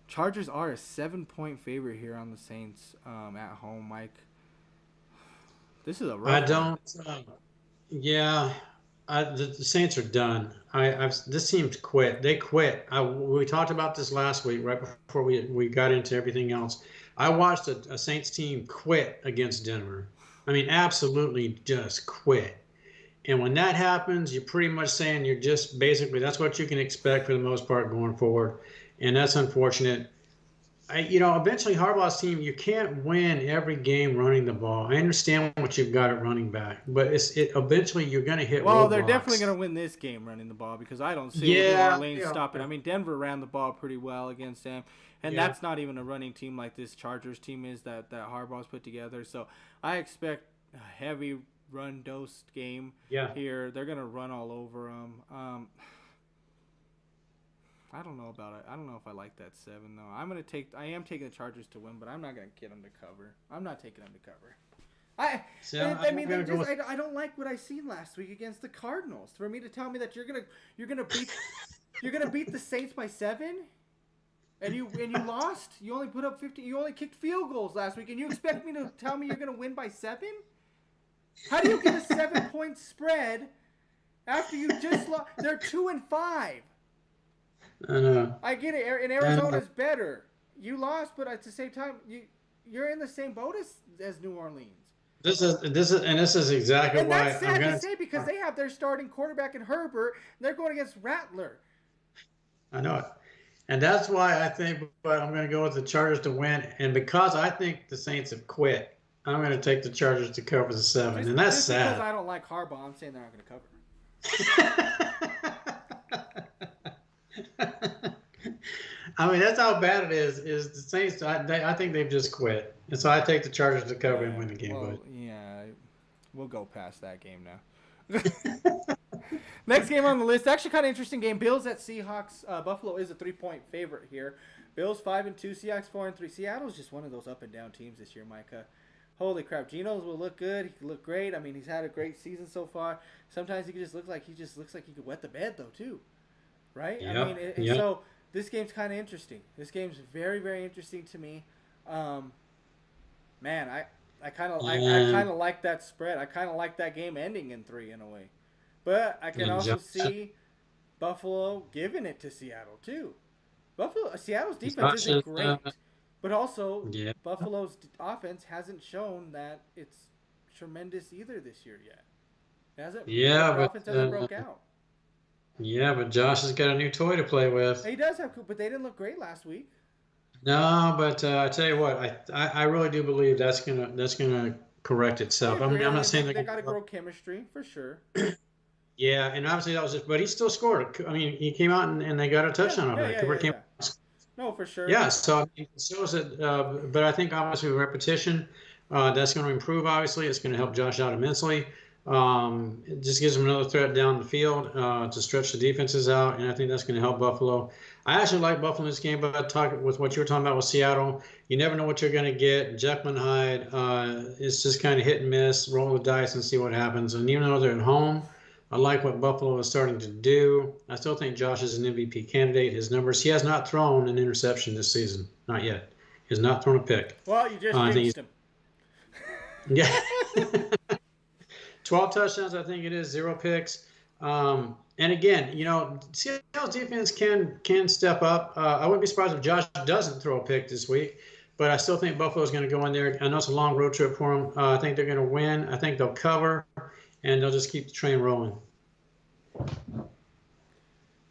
Chargers are a 7-point favorite here on the Saints at home, Mike. This is a rough I don't. Yeah, the Saints are done. This team's quit. They quit. We talked about this last week, right before we got into everything else. I watched a Saints team quit against Denver. I mean, absolutely just quit. And when that happens, you're pretty much saying you're just basically that's what you can expect for the most part going forward, and that's unfortunate. Eventually Harbaugh's team, you can't win every game running the ball. I understand what you've got at running back, but eventually you're going to hit Well, roadblocks. they're definitely going to win this game running the ball because I don't see New Orleans stopping. I mean, Denver ran the ball pretty well against them, and that's not even a running team like this Chargers team is that Harbaugh's put together. So I expect a heavy run-dosed game here. They're going to run all over them. I don't know about it. I don't know if I like that 7 though. I am taking the Chargers to win, but I'm not gonna get them to cover. I'm not taking them to cover. I don't like what I seen last week against the Cardinals. For me to tell me that you're gonna beat the Saints by 7, and you lost. You only put up 50. You only kicked field goals last week, and you expect me to tell me you're gonna win by 7? How do you get a 7-point spread after you just lost? They're 2-5. I know. I get it. And Arizona's better. You lost, but at the same time, you're in the same boat as New Orleans. This is exactly and why that's sad to say because they have their starting quarterback in Herbert, and they're going against Rattler. I know it. And that's why I think I'm going to go with the Chargers to win. And because I think the Saints have quit, I'm going to take the Chargers to cover the 7. And that's sad. Because I don't like Harbaugh, I'm saying they're not going to cover. I mean, that's how bad it is. Is the Saints? I think they've just quit, and so I take the Chargers to cover and win the game. Well, yeah, we'll go past that game now. Next game on the list, actually kind of interesting game. Bills at Seahawks. Buffalo is a 3-point favorite here. Bills 5-2, Seahawks 4-3. Seattle's just one of those up and down teams this year, Micah. Holy crap, Geno's will look good. He can look great. I mean, he's had a great season so far. Sometimes he just looks like he could wet the bed though too, right? Yeah. I mean, so. This game's kind of interesting. This game's very, very interesting to me. Man, I kind of like that spread. I kind of like that game ending in 3 in a way. But I can also see Buffalo giving it to Seattle too. Seattle's defense isn't great, but also Buffalo's offense hasn't shown that it's tremendous either this year yet. Their offense hasn't broke out. Yeah, but Josh has got a new toy to play with. He does have, but they didn't look great last week. No, but I tell you what, I really do believe that's gonna correct itself. I'm not saying they got to grow chemistry for sure. Yeah, and obviously that was just, but he still scored. I mean, he came out and they got a touchdown on it. Cooper came. No, for sure. Yeah, so I mean, but I think obviously with repetition, that's going to improve. Obviously, it's going to help Josh out immensely. It just gives them another threat down the field to stretch the defenses out, and I think that's going to help Buffalo. I actually like Buffalo in this game, but talking with what you were talking about with Seattle, you never know what you're going to get. Jekyll and Hyde, it's just kind of hit and miss, roll the dice and see what happens. And even though they're at home, I like what Buffalo is starting to do. I still think Josh is an MVP candidate. His numbers, he has not thrown an interception this season, not yet. He has not thrown a pick. Well, you just jinxed him. Yeah. 12 touchdowns, I think it is, 0 picks. And again, Seattle's defense can step up. I wouldn't be surprised if Josh doesn't throw a pick this week, but I still think Buffalo's going to go in there. I know it's a long road trip for them. I think they're going to win. I think they'll cover, and they'll just keep the train rolling. All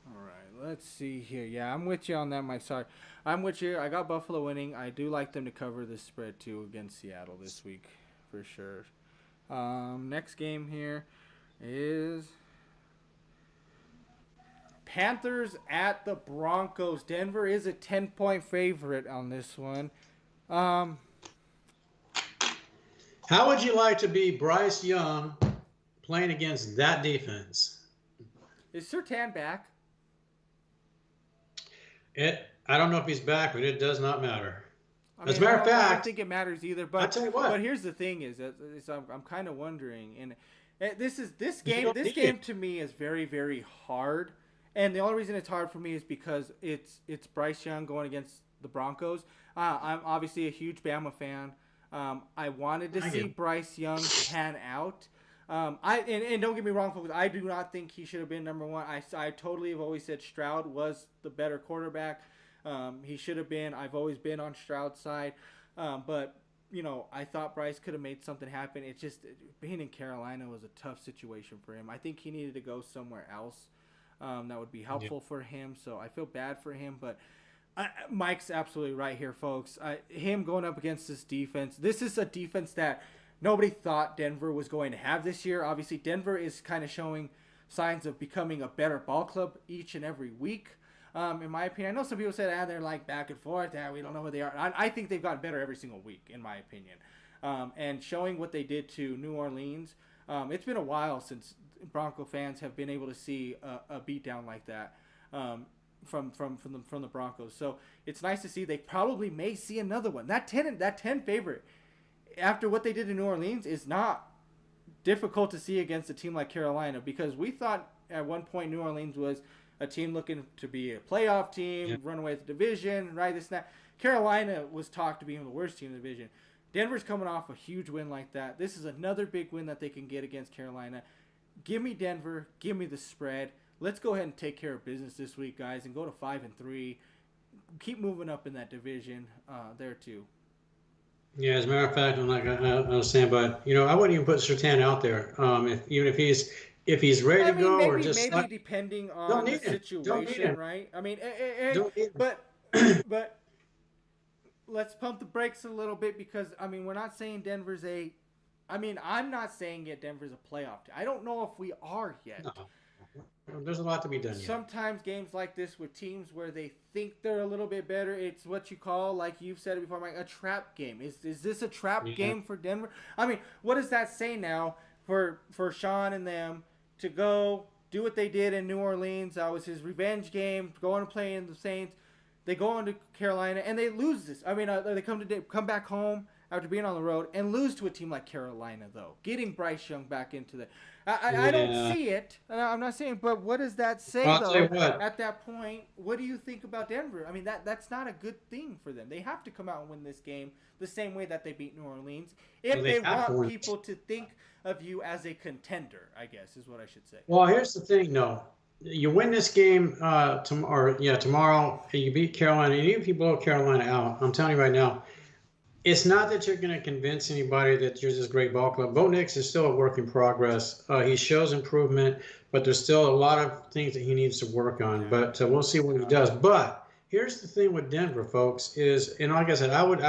right, let's see here. Yeah, I'm with you on that, Mike. Sorry. I'm with you. I got Buffalo winning. I do like them to cover this spread, too, against Seattle this week, for sure. Next game here is Panthers at the Broncos. Denver is a 10-point favorite on this one. How would you like to be Bryce Young playing against that defense? Is Surtain back? I don't know if he's back, but it does not matter. As a matter of fact, I don't think it matters either. But I'll tell you what. But here's the thing: I'm kind of wondering, and this game to me is very, very hard. And the only reason it's hard for me is because it's Bryce Young going against the Broncos. I'm obviously a huge Bama fan. I wanted to see Bryce Young pan out. And don't get me wrong, folks. I do not think he should have been number one. I totally have always said Stroud was the better quarterback. He should have been. I've always been on Stroud's side. But, I thought Bryce could have made something happen. It's just being in Carolina was a tough situation for him. I think he needed to go somewhere else that would be helpful for him. So I feel bad for him. But Mike's absolutely right here, folks. Him going up against this defense, this is a defense that nobody thought Denver was going to have this year. Obviously, Denver is kind of showing signs of becoming a better ball club each and every week. In my opinion, I know some people said, they're like back and forth. We don't know where they are. I think they've gotten better every single week, in my opinion. And showing what they did to New Orleans, it's been a while since Bronco fans have been able to see a beatdown like that from the Broncos. So it's nice to see. They probably may see another one. That 10 favorite. after what they did in New Orleans, is not difficult to see against a team like Carolina, because we thought at one point New Orleans was a team looking to be a playoff team, run away with the division, right? This and that. Carolina was talked to being the worst team in the division. Denver's coming off a huge win like that. This is another big win that they can get against Carolina. Give me Denver. Give me the spread. Let's go ahead and take care of business this week, guys, and go to 5-3. Keep moving up in that division there too. Yeah, as a matter of fact, I'm like I was saying, but I wouldn't even put Surtain out there. If he's ready to go, maybe, or just maybe depending on the situation, right? I mean, but let's pump the brakes a little bit, because we're not saying Denver's I'm not saying yet Denver's a playoff team. I don't know if we are yet. No. There's a lot to be done yet. Sometimes games like this with teams where they think they're a little bit better, it's what you call, like you've said it before, Mike, a trap game. Is this a trap game for Denver? What does that say now for Sean and them to go do what they did in New Orleans? That was his revenge game, going and playing the Saints. They go into Carolina and they lose this. They come back home after being on the road and lose to a team like Carolina, though. Getting Bryce Young back into the... I don't see it. I'm not saying, but what does that say, though? At that point, what do you think about Denver? That's not a good thing for them. They have to come out and win this game the same way that they beat New Orleans if they want people to think of you as a contender, I guess, is what I should say. Well, here's the thing, though. You win this game tomorrow, you beat Carolina, and even if you blow Carolina out, I'm telling you right now, it's not that you're going to convince anybody that you're this great ball club. Bo Nix is still a work in progress. He shows improvement, but there's still a lot of things that he needs to work on. But we'll see what he does. But here's the thing with Denver, folks, is, and like I said, I would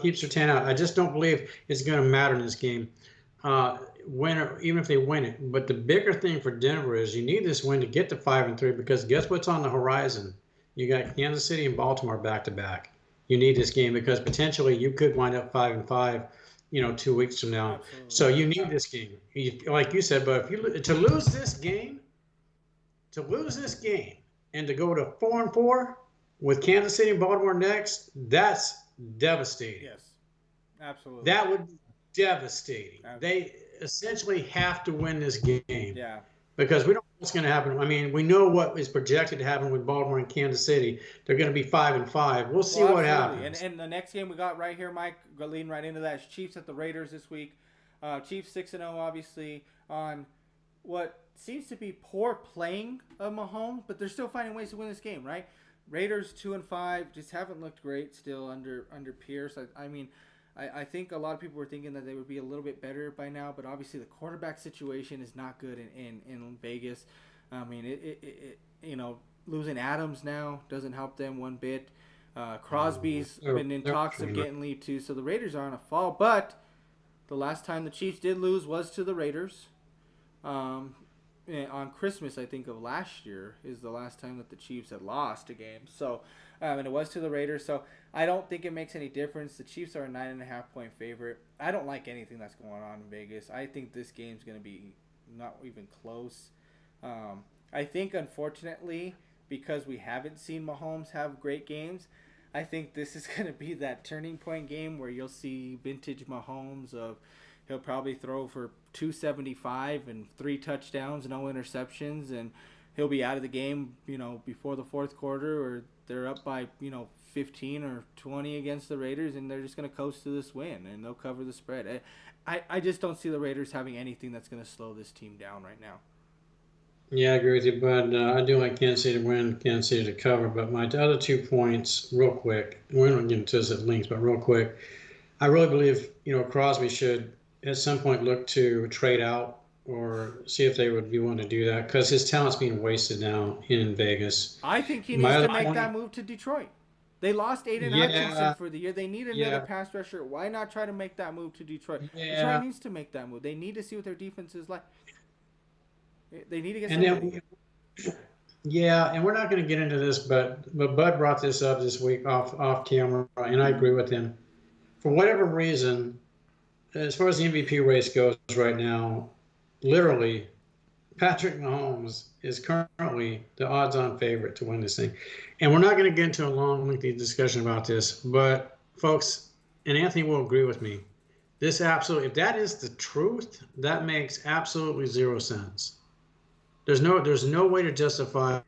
keep Surtain out. I just don't believe it's going to matter in this game, even if they win it. But the bigger thing for Denver is you need this win to get to 5-3, because guess what's on the horizon? You got Kansas City and Baltimore back to back. You need this game because potentially you could wind up 5-5, 2 weeks from now. Absolutely. So you need this game, like you said. But to lose this game, and to go to 4-4 with Kansas City and Baltimore next, that's devastating. Yes, absolutely. That would be devastating. They essentially have to win this game. Yeah. Because we don't know what's going to happen. We know what is projected to happen with Baltimore and Kansas City. They're going to be 5-5. We'll see what happens. And the next game we got right here, Mike, leading right into that, is Chiefs at the Raiders this week. Chiefs 6-0, obviously, on what seems to be poor playing of Mahomes, but they're still finding ways to win this game, right? Raiders 2-5 just haven't looked great still under Pierce. I think a lot of people were thinking that they would be a little bit better by now, but obviously the quarterback situation is not good in Vegas. Losing Adams now doesn't help them one bit. Crosby's been in talks of getting lead too, so the Raiders are on a fall. But the last time the Chiefs did lose was to the Raiders. On Christmas, I think, of last year is the last time that the Chiefs had lost a game. So, and it was to the Raiders. So I don't think it makes any difference. The Chiefs are a 9.5-point favorite. I don't like anything that's going on in Vegas. I think this game's going to be not even close. I think, unfortunately, because we haven't seen Mahomes have great games, I think this is going to be that turning point game where you'll see vintage Mahomes of he'll probably throw for 275 and 3 touchdowns, no interceptions, and he'll be out of the game, before the fourth quarter, or they're up by, 15 or 20 against the Raiders, and they're just going to coast to this win, and they'll cover the spread. I just don't see the Raiders having anything that's going to slow this team down right now. Yeah, I agree with you, bud. I do like Kansas City to win, Kansas City to cover. But my other 2 points, real quick, we're not getting to this at links, but real quick, I really believe, Crosby should at some point look to trade out or see if they would be willing to do that, because his talent's being wasted now in Vegas. I think he needs to make that move to Detroit. They lost Aiden Hutchinson for the year. They need another pass rusher. Why not try to make that move to Detroit? Detroit needs to make that move. They need to see what their defense is like. They need to get somebody. And we're not going to get into this, but Bud brought this up this week off camera, and I agree with him. For whatever reason, as far as the MVP race goes right now, literally, Patrick Mahomes is currently the odds-on favorite to win this thing. And we're not going to get into a long, lengthy discussion about this, but folks, and Anthony will agree with me, This absolutely, if that is the truth, that makes absolutely zero sense. There's no way to justify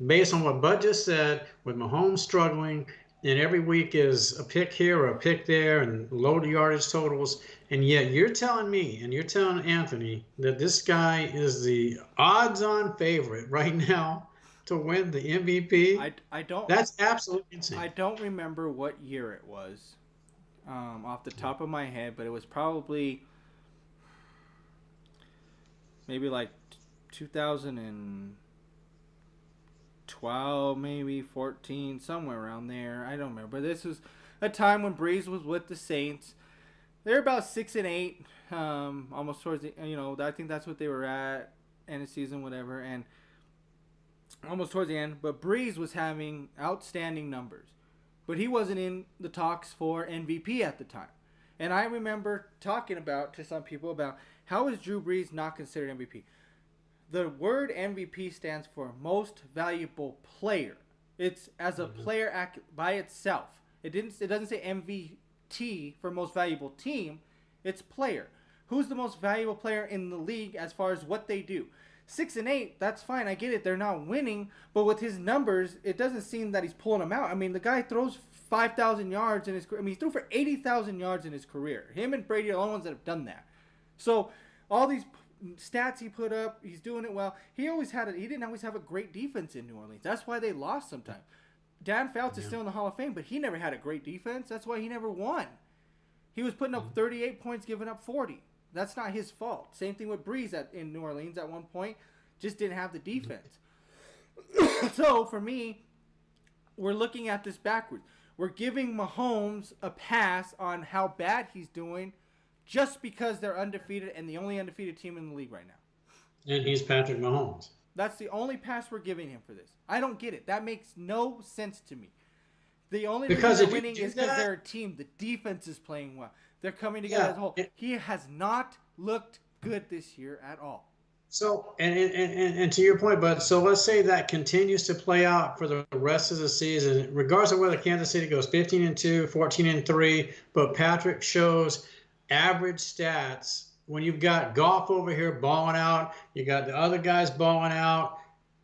based on what Bud just said with Mahomes struggling and every week is a pick here or a pick there and low yardage totals, and yet you're telling me and you're telling Anthony that this guy is the odds-on favorite right now to win the MVP. I don't That's absolutely insane. I don't remember what year it was off the top of my head, but it was probably maybe like 2012, maybe 14, somewhere around there. I don't remember. This was a time when Breeze was with the Saints. They're about 6-8, almost towards the. I think that's what they were at end of season, whatever, and almost towards the end. But Breeze was having outstanding numbers, but he wasn't in the talks for MVP at the time. And I remember talking to some people about how is Drew Brees not considered MVP. The word MVP stands for most valuable player. It's as a player by itself. It doesn't say MVP for most valuable team. It's player. Who's the most valuable player in the league as far as what they do? 6-8, that's fine. I get it. They're not winning, but with his numbers, it doesn't seem that he's pulling them out. I mean, the guy throws 5,000 yards in his career. I mean, he threw for 80,000 yards in his career. Him and Brady are the only ones that have done that. So all these stats he put up, he's doing it well. He didn't always have a great defense in New Orleans. That's why they lost sometimes. Dan Fouts is still in the Hall of Fame, but he never had a great defense. That's why he never won. He was putting up 38 points, giving up 40. That's not his fault. Same thing with Breeze in New Orleans at one point. Just didn't have the defense. So, for me, we're looking at this backwards. We're giving Mahomes a pass on how bad he's doing just because they're undefeated and the only undefeated team in the league right now. And he's Patrick Mahomes. That's the only pass we're giving him for this. I don't get it. That makes no sense to me. The only reason they're winning is because they're a team. The defense is playing well. They're coming together as a whole. He has not looked good this year at all. So, and to your point, Bud, so let's say that continues to play out for the rest of the season, regardless of whether Kansas City goes 15-2, 14-3, but Patrick shows average stats when you've got Goff over here balling out, you got the other guys balling out,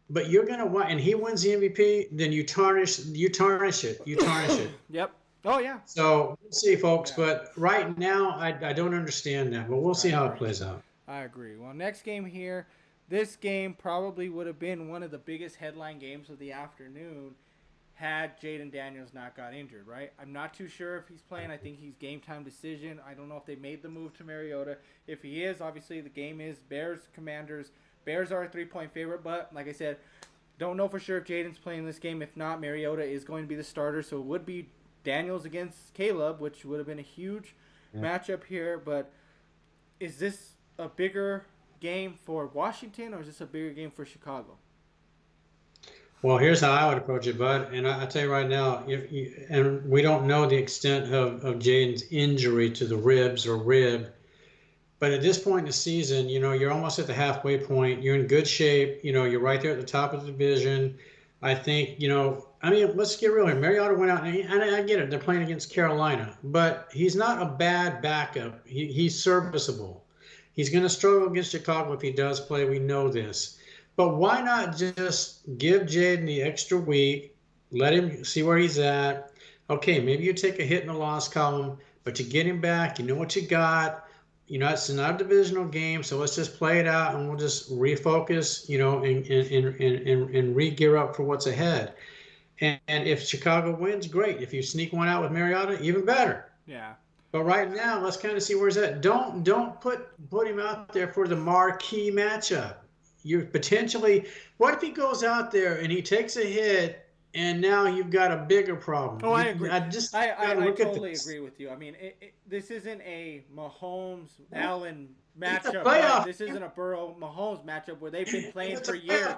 but you're going to win, and he wins the MVP, then you tarnish it. Yep. Oh, yeah. So we'll see, folks, but right now I don't understand that, but we'll see how it plays out. I agree. Well, next game here, this game probably would have been one of the biggest headline games of the afternoon had Jaden Daniels not got injured, right? I'm not too sure if he's playing. I think he's game time decision. I don't know if they made the move to Mariota. If he is, obviously the game is Bears-Commanders. Bears are a 3-point favorite, but like I said, don't know for sure if Jaden's playing this game. If not, Mariota is going to be the starter, so it would be Daniels against Caleb, which would have been a huge matchup here. But is this a bigger game for Washington, or is this a bigger game for Chicago? Well, here's how I would approach it, Bud. And I tell you right now, and we don't know the extent of Jaden's injury to the ribs or rib, but at this point in the season, you're almost at the halfway point. You're in good shape. You're right there at the top of the division. I think, let's get real here. Mariota went out, and I get it. They're playing against Carolina, but he's not a bad backup. He's serviceable. He's going to struggle against Chicago if he does play. We know this. But why not just give Jaden the extra week, let him see where he's at. Okay, maybe you take a hit in the loss column, but you get him back. You know what you got. It's not a divisional game, so let's just play it out, and we'll just refocus, and re-gear up for what's ahead. And if Chicago wins, great. If you sneak one out with Mariota, even better. Yeah. But right now, let's kind of see where's that. Don't put him out there for the marquee matchup. You're potentially. What if he goes out there and he takes a hit, and now you've got a bigger problem? Oh, I agree. I totally agree with you. I mean, this isn't a Mahomes-Allen matchup. Right? This isn't a Burrow-Mahomes matchup where they've been playing for years.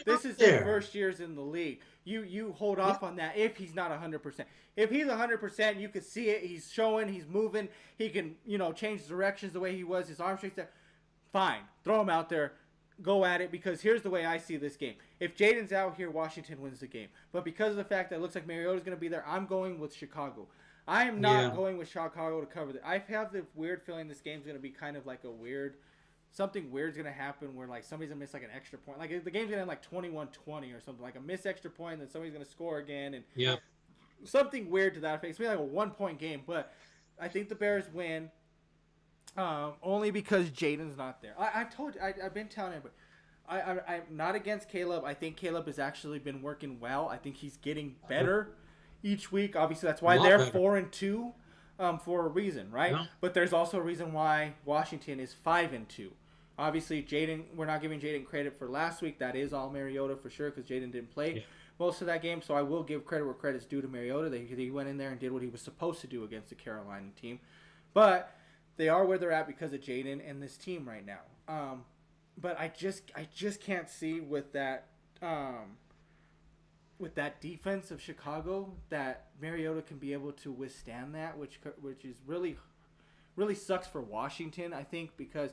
This is their first years in the league. You hold off on that if he's not 100%. If he's 100%, you can see it. He's showing. He's moving. He can, change directions the way he was. His arm strength. Fine. Throw him out there. Go at it, because here's the way I see this game. If Jaden's out here, Washington wins the game. But because of the fact that it looks like Mariota's going to be there, I'm going with Chicago. I am not Yeah. going with Chicago to cover. I have the weird feeling this game's going to be kind of like a weird, something weird's going to happen where like somebody's going to miss like an extra point. Like the game's going to end like 21-20 or something. Like a missed extra point, and then somebody's going to score again, and Yeah. something weird to that effect. It's going to be like a 1 point game, but I think the Bears win. Only because Jaden's not there. I told you, I've been telling everybody. I'm not against Caleb. I think Caleb has actually been working well. I think he's getting better each week. Obviously, that's why they're Better. 4-2 for a reason, right? Yeah. But there's also a reason why Washington is 5-2. Obviously, Jaden, we're not giving Jaden credit for last week. That is all Mariota for sure because Jaden didn't play most of that game. So I will give credit where credit's due to Mariota. He went in there and did what he was supposed to do against the Carolina team. But they are where they're at because of Jaden and this team right now. But I just can't see with that defense of Chicago that Mariota can be able to withstand that, which is really sucks for Washington. I think because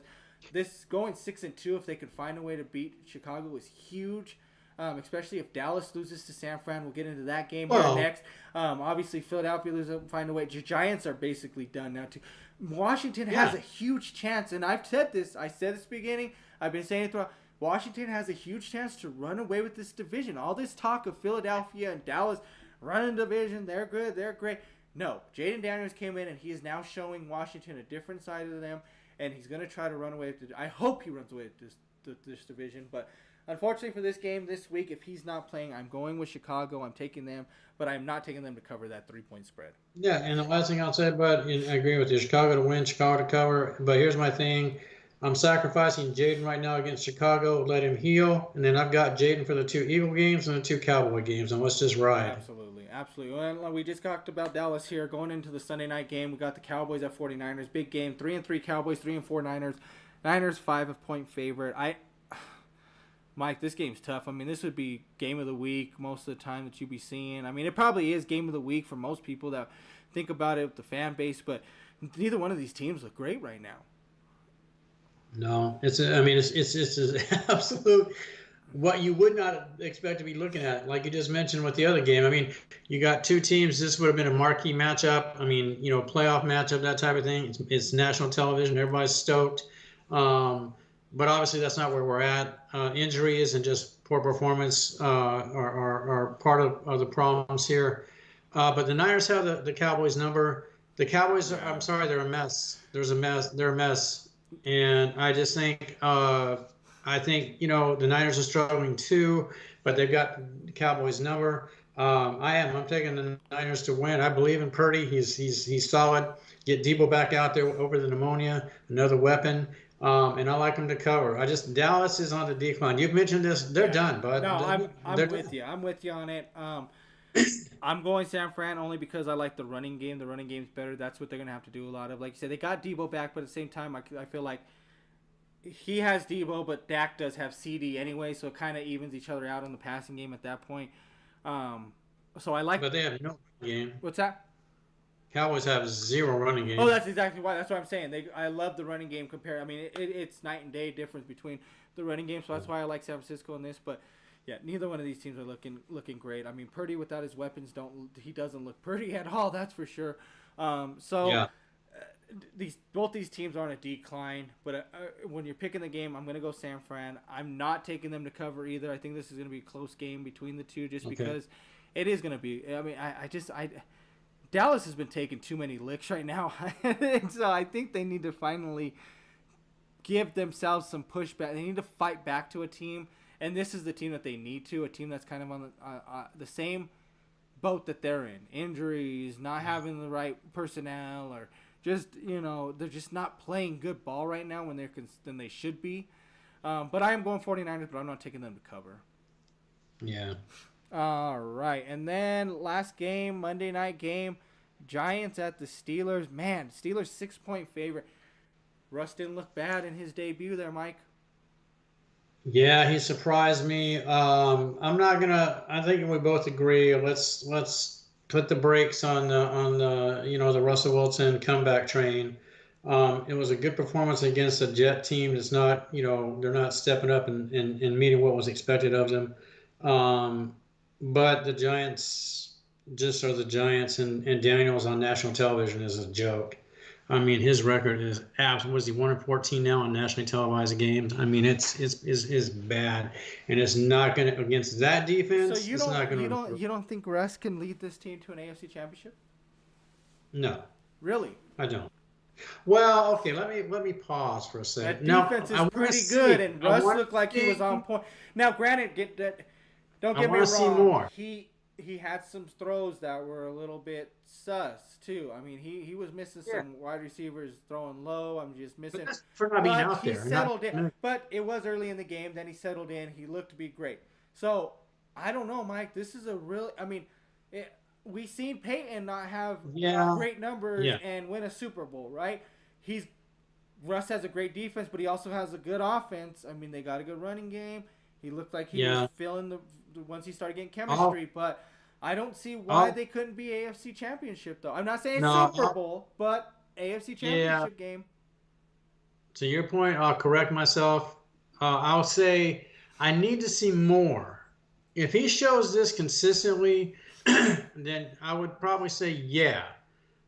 this going 6-2, if they can find a way to beat Chicago, is huge. Especially if Dallas loses to San Fran. We'll get into that game here next. Obviously, Philadelphia loses, find a way. The Giants are basically done now, too. Washington has a huge chance, and I've said this. I said this at the beginning. I've been saying it throughout. Washington has a huge chance to run away with this division. All this talk of Philadelphia and Dallas running division, they're good, they're great. No, Jaden Daniels came in, and he is now showing Washington a different side of them, and he's going to try to run away with it. I hope he runs away with this division, but unfortunately for this game this week, if he's not playing, I'm going with Chicago. I'm taking them, but I'm not taking them to cover that 3-point spread. Yeah, and the last thing I'll say, but I agree with you, Chicago to win, Chicago to cover. But here's my thing. I'm sacrificing Jaden right now against Chicago, let him heal, and then I've got Jaden for the 2 Eagle games and the 2 Cowboy games, and let's just ride. Absolutely. Well, we just talked about Dallas here. Going into the Sunday night game, we got the Cowboys at 49ers. Big game, 3-3 Cowboys, 3-4 Niners. Niners 5-point favorite. Mike, this game's tough. I mean, this would be game of the week most of the time that you'd be seeing. I mean, it probably is game of the week for most people that think about it with the fan base, but neither one of these teams look great right now. No, it's an absolute what you would not expect to be looking at, like you just mentioned with the other game. I mean, you got 2 teams. This would have been a marquee matchup. I mean, playoff matchup, that type of thing. It's national television. Everybody's stoked. But obviously, that's not where we're at. Injuries and just poor performance are part of the problems here. But the Niners have the Cowboys number. The Cowboys, I'm sorry, they're a mess. They're a mess. And I just think, the Niners are struggling too, but they've got the Cowboys number. I'm taking the Niners to win. I believe in Purdy. He's solid. Get Debo back out there over the pneumonia, another weapon. And I like them to cover. Dallas is on the decline. You've mentioned this. They're done, bud. No, I'm with you. I'm with you on it. I'm going San Fran only because I like the running game. The running game's better. That's what they're going to have to do a lot of. Like you said, they got Debo back, but at the same time, I feel like he has Debo, but Dak does have CD anyway, so it kind of evens each other out in the passing game at that point. So I like. But they have no game. What's that? Cowboys have 0 running game. Oh, that's exactly why. That's what I'm saying. I love the running game compared. I mean, it's night and day difference between the running game, so that's why I like San Francisco in this. But yeah, neither one of these teams are looking great. I mean, Purdy without his weapons doesn't look pretty at all. That's for sure. Both these teams are on a decline. But when you're picking the game, I'm going to go San Fran. I'm not taking them to cover either. I think this is going to be a close game between the two, just because it is going to be. I mean, Dallas has been taking too many licks right now, so I think they need to finally give themselves some pushback. They need to fight back to a team. And this is the team that they need to, a team that's kind of on the same boat that they're in. Injuries, not having the right personnel, or just, they're just not playing good ball right now when they should be. But I am going 49ers, but I'm not taking them to cover. Yeah. All right. And then last game, Monday night game, Giants at the Steelers. Man, Steelers 6-point favorite. Russ didn't look bad in his debut there, Mike. Yeah, he surprised me. I think we both agree. Let's put the brakes on the Russell Wilson comeback train. It was a good performance against a Jet team that's not, they're not stepping up and meeting what was expected of them. But the Giants, just are the Giants, and Daniels on national television is a joke. I mean, his record is absolutely. Was he 1-14 now on nationally televised games? I mean, it's bad, and it's not going to against that So defense. you It's don't not going you to don't improve. you don't think Russ can lead this team to an AFC championship? No, Really? I don't. Well, okay. Let me pause for a That second. Now, defense I is want to pretty good, see. and I Russ want looked like to he was on see. point. Now, granted, don't I get me want to see wrong. more. He had some throws that were a little bit sus too. I mean, he was missing Yeah, some wide receivers throwing low. I'm just but missing. that's for not being But out he there. Not. settled in. But it was early in the game. Then he settled in. He looked to be great. So I don't know, Mike. This is a real. I mean, we seen Peyton not have Yeah. great numbers Yeah. and win a Super Bowl, right? He's Russ has a great defense, but he also has a good offense. I mean, they got a good running game. He looked like he was Yeah. feeling the once he started getting I'll, chemistry, but I don't see why I'll, they couldn't be AFC Championship though. I'm not saying no, Super Bowl, but AFC yeah. Championship game. To your point, I'll correct myself. I'll say I need to see more. If he shows this consistently, then I would probably say yeah.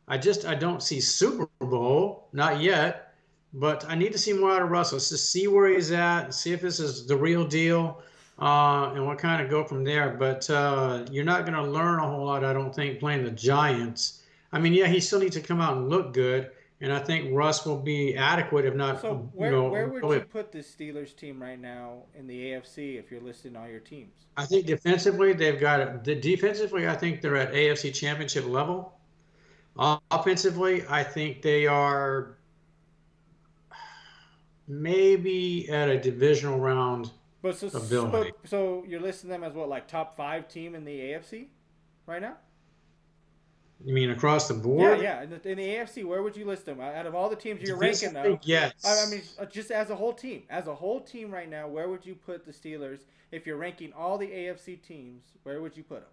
I don't see Super Bowl, not yet, but I need to see more out of Russell. Let's just see where he's at, see if this is the real deal, and we'll kind of go from there. But you're not going to learn a whole lot, I don't think, playing the Giants. I mean, yeah, he still needs to come out and look good, and I think Russ will be adequate, if not, So where would you put this Steelers team right now in the AFC if you're listing all your teams? I think defensively they've got it. Defensively, I think they're at AFC Championship level. Offensively, I think they are maybe at a divisional round But so ability. you're listing them as what, like top 5 team in the AFC right now? You mean across the Yeah, board? yeah. In the AFC, where would you list them out of all the teams you're ranking Defensively, now? I mean, yes. just as a whole team right now, where would you put the Steelers if you're ranking all the AFC teams? Where would you put them?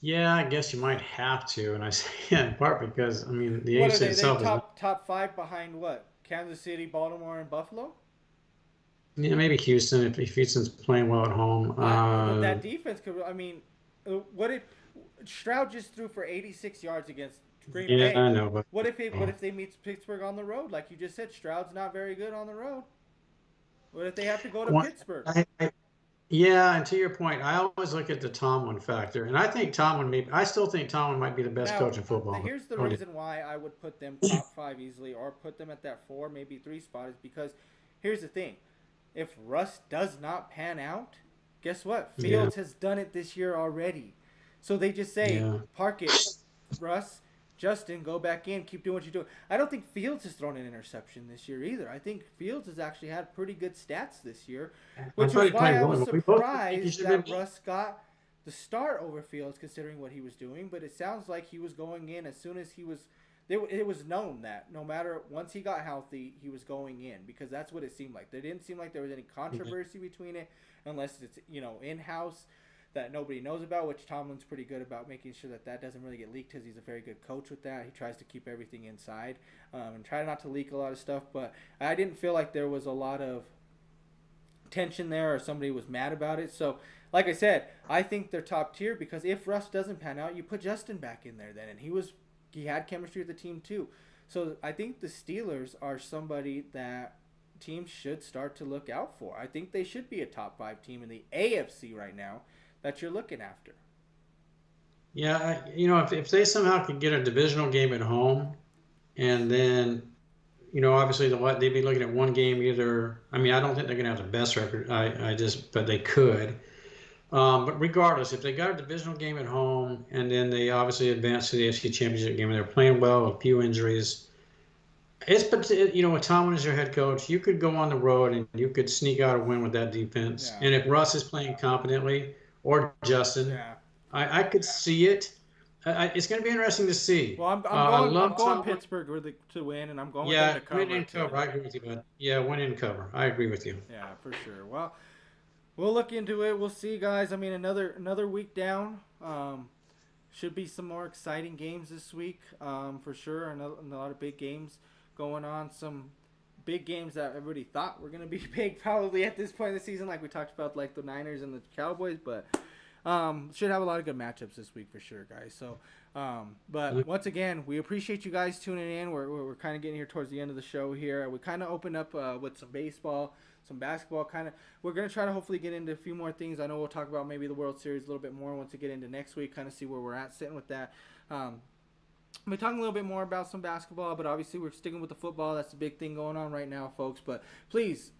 Yeah, I guess you might have to, and I say in part because I mean the What are AFC they? They itself is top 5 behind what? Kansas City, Baltimore, and Buffalo. yeah maybe Houston if Houston's playing well at home. But that defense could. I mean, what if Stroud just threw for 86 yards against Green Yeah, Bay? I know, but What if they meet Pittsburgh on the road? Like you just said, Stroud's not very good on the road. What if they have to go to Well, Pittsburgh? yeah, and to your point, I always look at the Tomlin factor, and I still think Tomlin might be the best Now, coach in football. But here's the go ahead. reason why I would put them top 5 easily, or put them at that 4, maybe 3 spot, is because here's the thing: if Russ does not pan out, guess what? Yeah, Fields has done it this year already. So they just say, yeah. park it, Russ. Justin, go back in, keep doing what you're doing. I don't think Fields has thrown an interception this year either. I think Fields has actually had pretty good stats this year, I which thought was he why played I well, was but we both think he surprised should have that been. Russ got the start over Fields considering what he was doing. But it sounds like he was going in as soon as he was. It was known that no matter once he got healthy, he was going in because that's what it seemed like. There didn't seem like there was any controversy between it, unless it's in house that nobody knows about, which Tomlin's pretty good about making sure that doesn't really get leaked because he's a very good coach with that. He tries to keep everything inside and try not to leak a lot of stuff. But I didn't feel like there was a lot of tension there or somebody was mad about it. So, like I said, I think they're top tier because if Russ doesn't pan out, you put Justin back in there then, and he had chemistry with the team too. So I think the Steelers are somebody that teams should start to look out for. I think they should be a top 5 team in the AFC right now that you're looking after. Yeah, if they somehow could get a divisional game at home, and then obviously they'd be looking at one game either. I mean, I don't think they're going to have the best record. But they could. But regardless, if they got a divisional game at home and then they obviously advance to the AFC Championship game and they're playing well with few injuries, with Tomlin as your head coach, you could go on the road and you could sneak out a win with that defense. Yeah. And if Russ is playing competently or Justin, Yeah. I could see it. It's going to be interesting to see. Well, I I'm love going Tomlin. Pittsburgh to win, and I'm going with them Yeah, to cover win and too. cover. I agree with you, bud. Yeah, win and cover. I agree with you. Yeah, for sure. Well, we'll look into it. We'll see, guys. I mean, another week down. Should be some more exciting games this week, for sure. A lot of big games going on. Some big games that everybody thought were going to be big probably at this point in the season, like we talked about, like the Niners and the Cowboys. But should have a lot of good matchups this week for sure, guys. So, but once again, we appreciate you guys tuning in. We're kind of getting here towards the end of the show here. We kind of opened up with some baseball, some basketball. Kind of, we're gonna try to hopefully get into a few more things. I know we'll talk about maybe the World Series a little bit more once we get into next week. Kind of see where we're at sitting with that. We're talking a little bit more about some basketball, but obviously we're sticking with the football. That's the big thing going on right now, folks. But please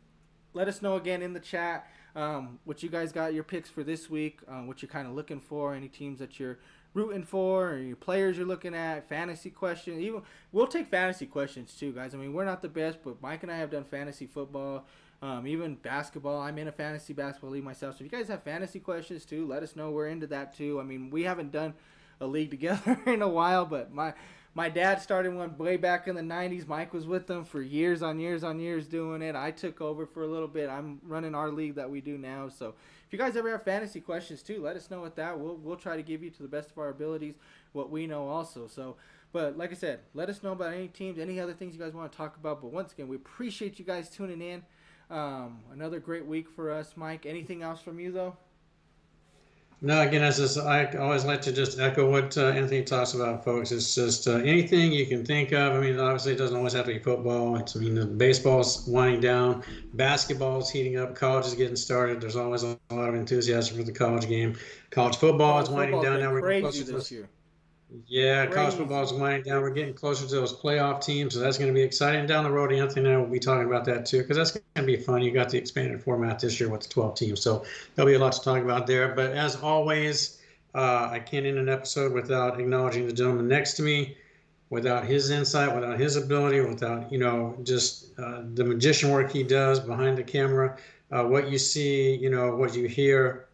let us know again in the chat what you guys got your picks for this week, what you're kind of looking for, any teams that you're rooting for, or your players you're looking at, fantasy questions. Even we'll take fantasy questions too, guys. I mean, we're not the best, but Mike and I have done fantasy football, even basketball. I'm in a fantasy basketball league myself. So if you guys have fantasy questions too, let us know. We're into that too. I mean, we haven't done a league together in a while, but my dad started one way back in the 90s. Mike was with them for years on years on years doing it. I took over for a little bit. I'm running our league that we do now. So if you guys ever have fantasy questions too, let us know with that. We'll try to give you to the best of our abilities what we know also. So, but like I said, let us know about any teams, any other things you guys want to talk about. But once again, we appreciate you guys tuning in. Another great week for us, Mike. Anything else from you though? No, again, I always like to just echo what Anthony talks about, folks. It's just anything you can think of. I mean, obviously, it doesn't always have to be football. I mean, the baseball's winding down, basketball's heating up, college is getting started. There's always a lot of enthusiasm for the college game. College football is winding down now. We're getting closer to this year. Yeah, college football is winding down. We're getting closer to those playoff teams, so that's going to be exciting. Down the road, Anthony and I will be talking about that too, because that's going to be fun. You got the expanded format this year with the 12 teams, so there'll be a lot to talk about there. But as always, I can't end an episode without acknowledging the gentleman next to me, without his insight, without his ability, without just the magician work he does behind the camera. What you see, what you hear.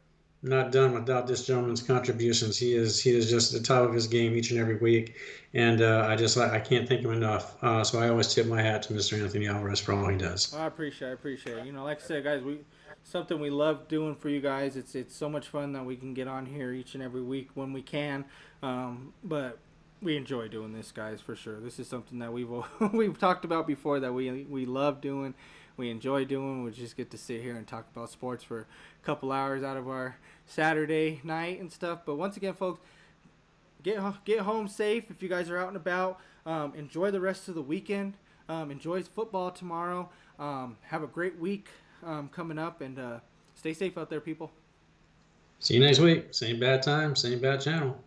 Not done without this gentleman's contributions. He is just at the top of his game each and every week, and I can't thank him enough. So I always tip my hat to Mr. Anthony Alvarez for all he does. I appreciate it. Like I said, guys, something we love doing for you guys. It's so much fun that we can get on here each and every week when we can. But we enjoy doing this, guys, for sure. This is something that we've talked about before that we love doing. We enjoy doing. We just get to sit here and talk about sports for a couple hours out of our Saturday night and stuff. But once again, folks, get home safe if you guys are out and about. Enjoy the rest of the weekend. Enjoy football tomorrow. Have a great week coming up, and stay safe out there, people. See you next week. Same bad time, same bad channel.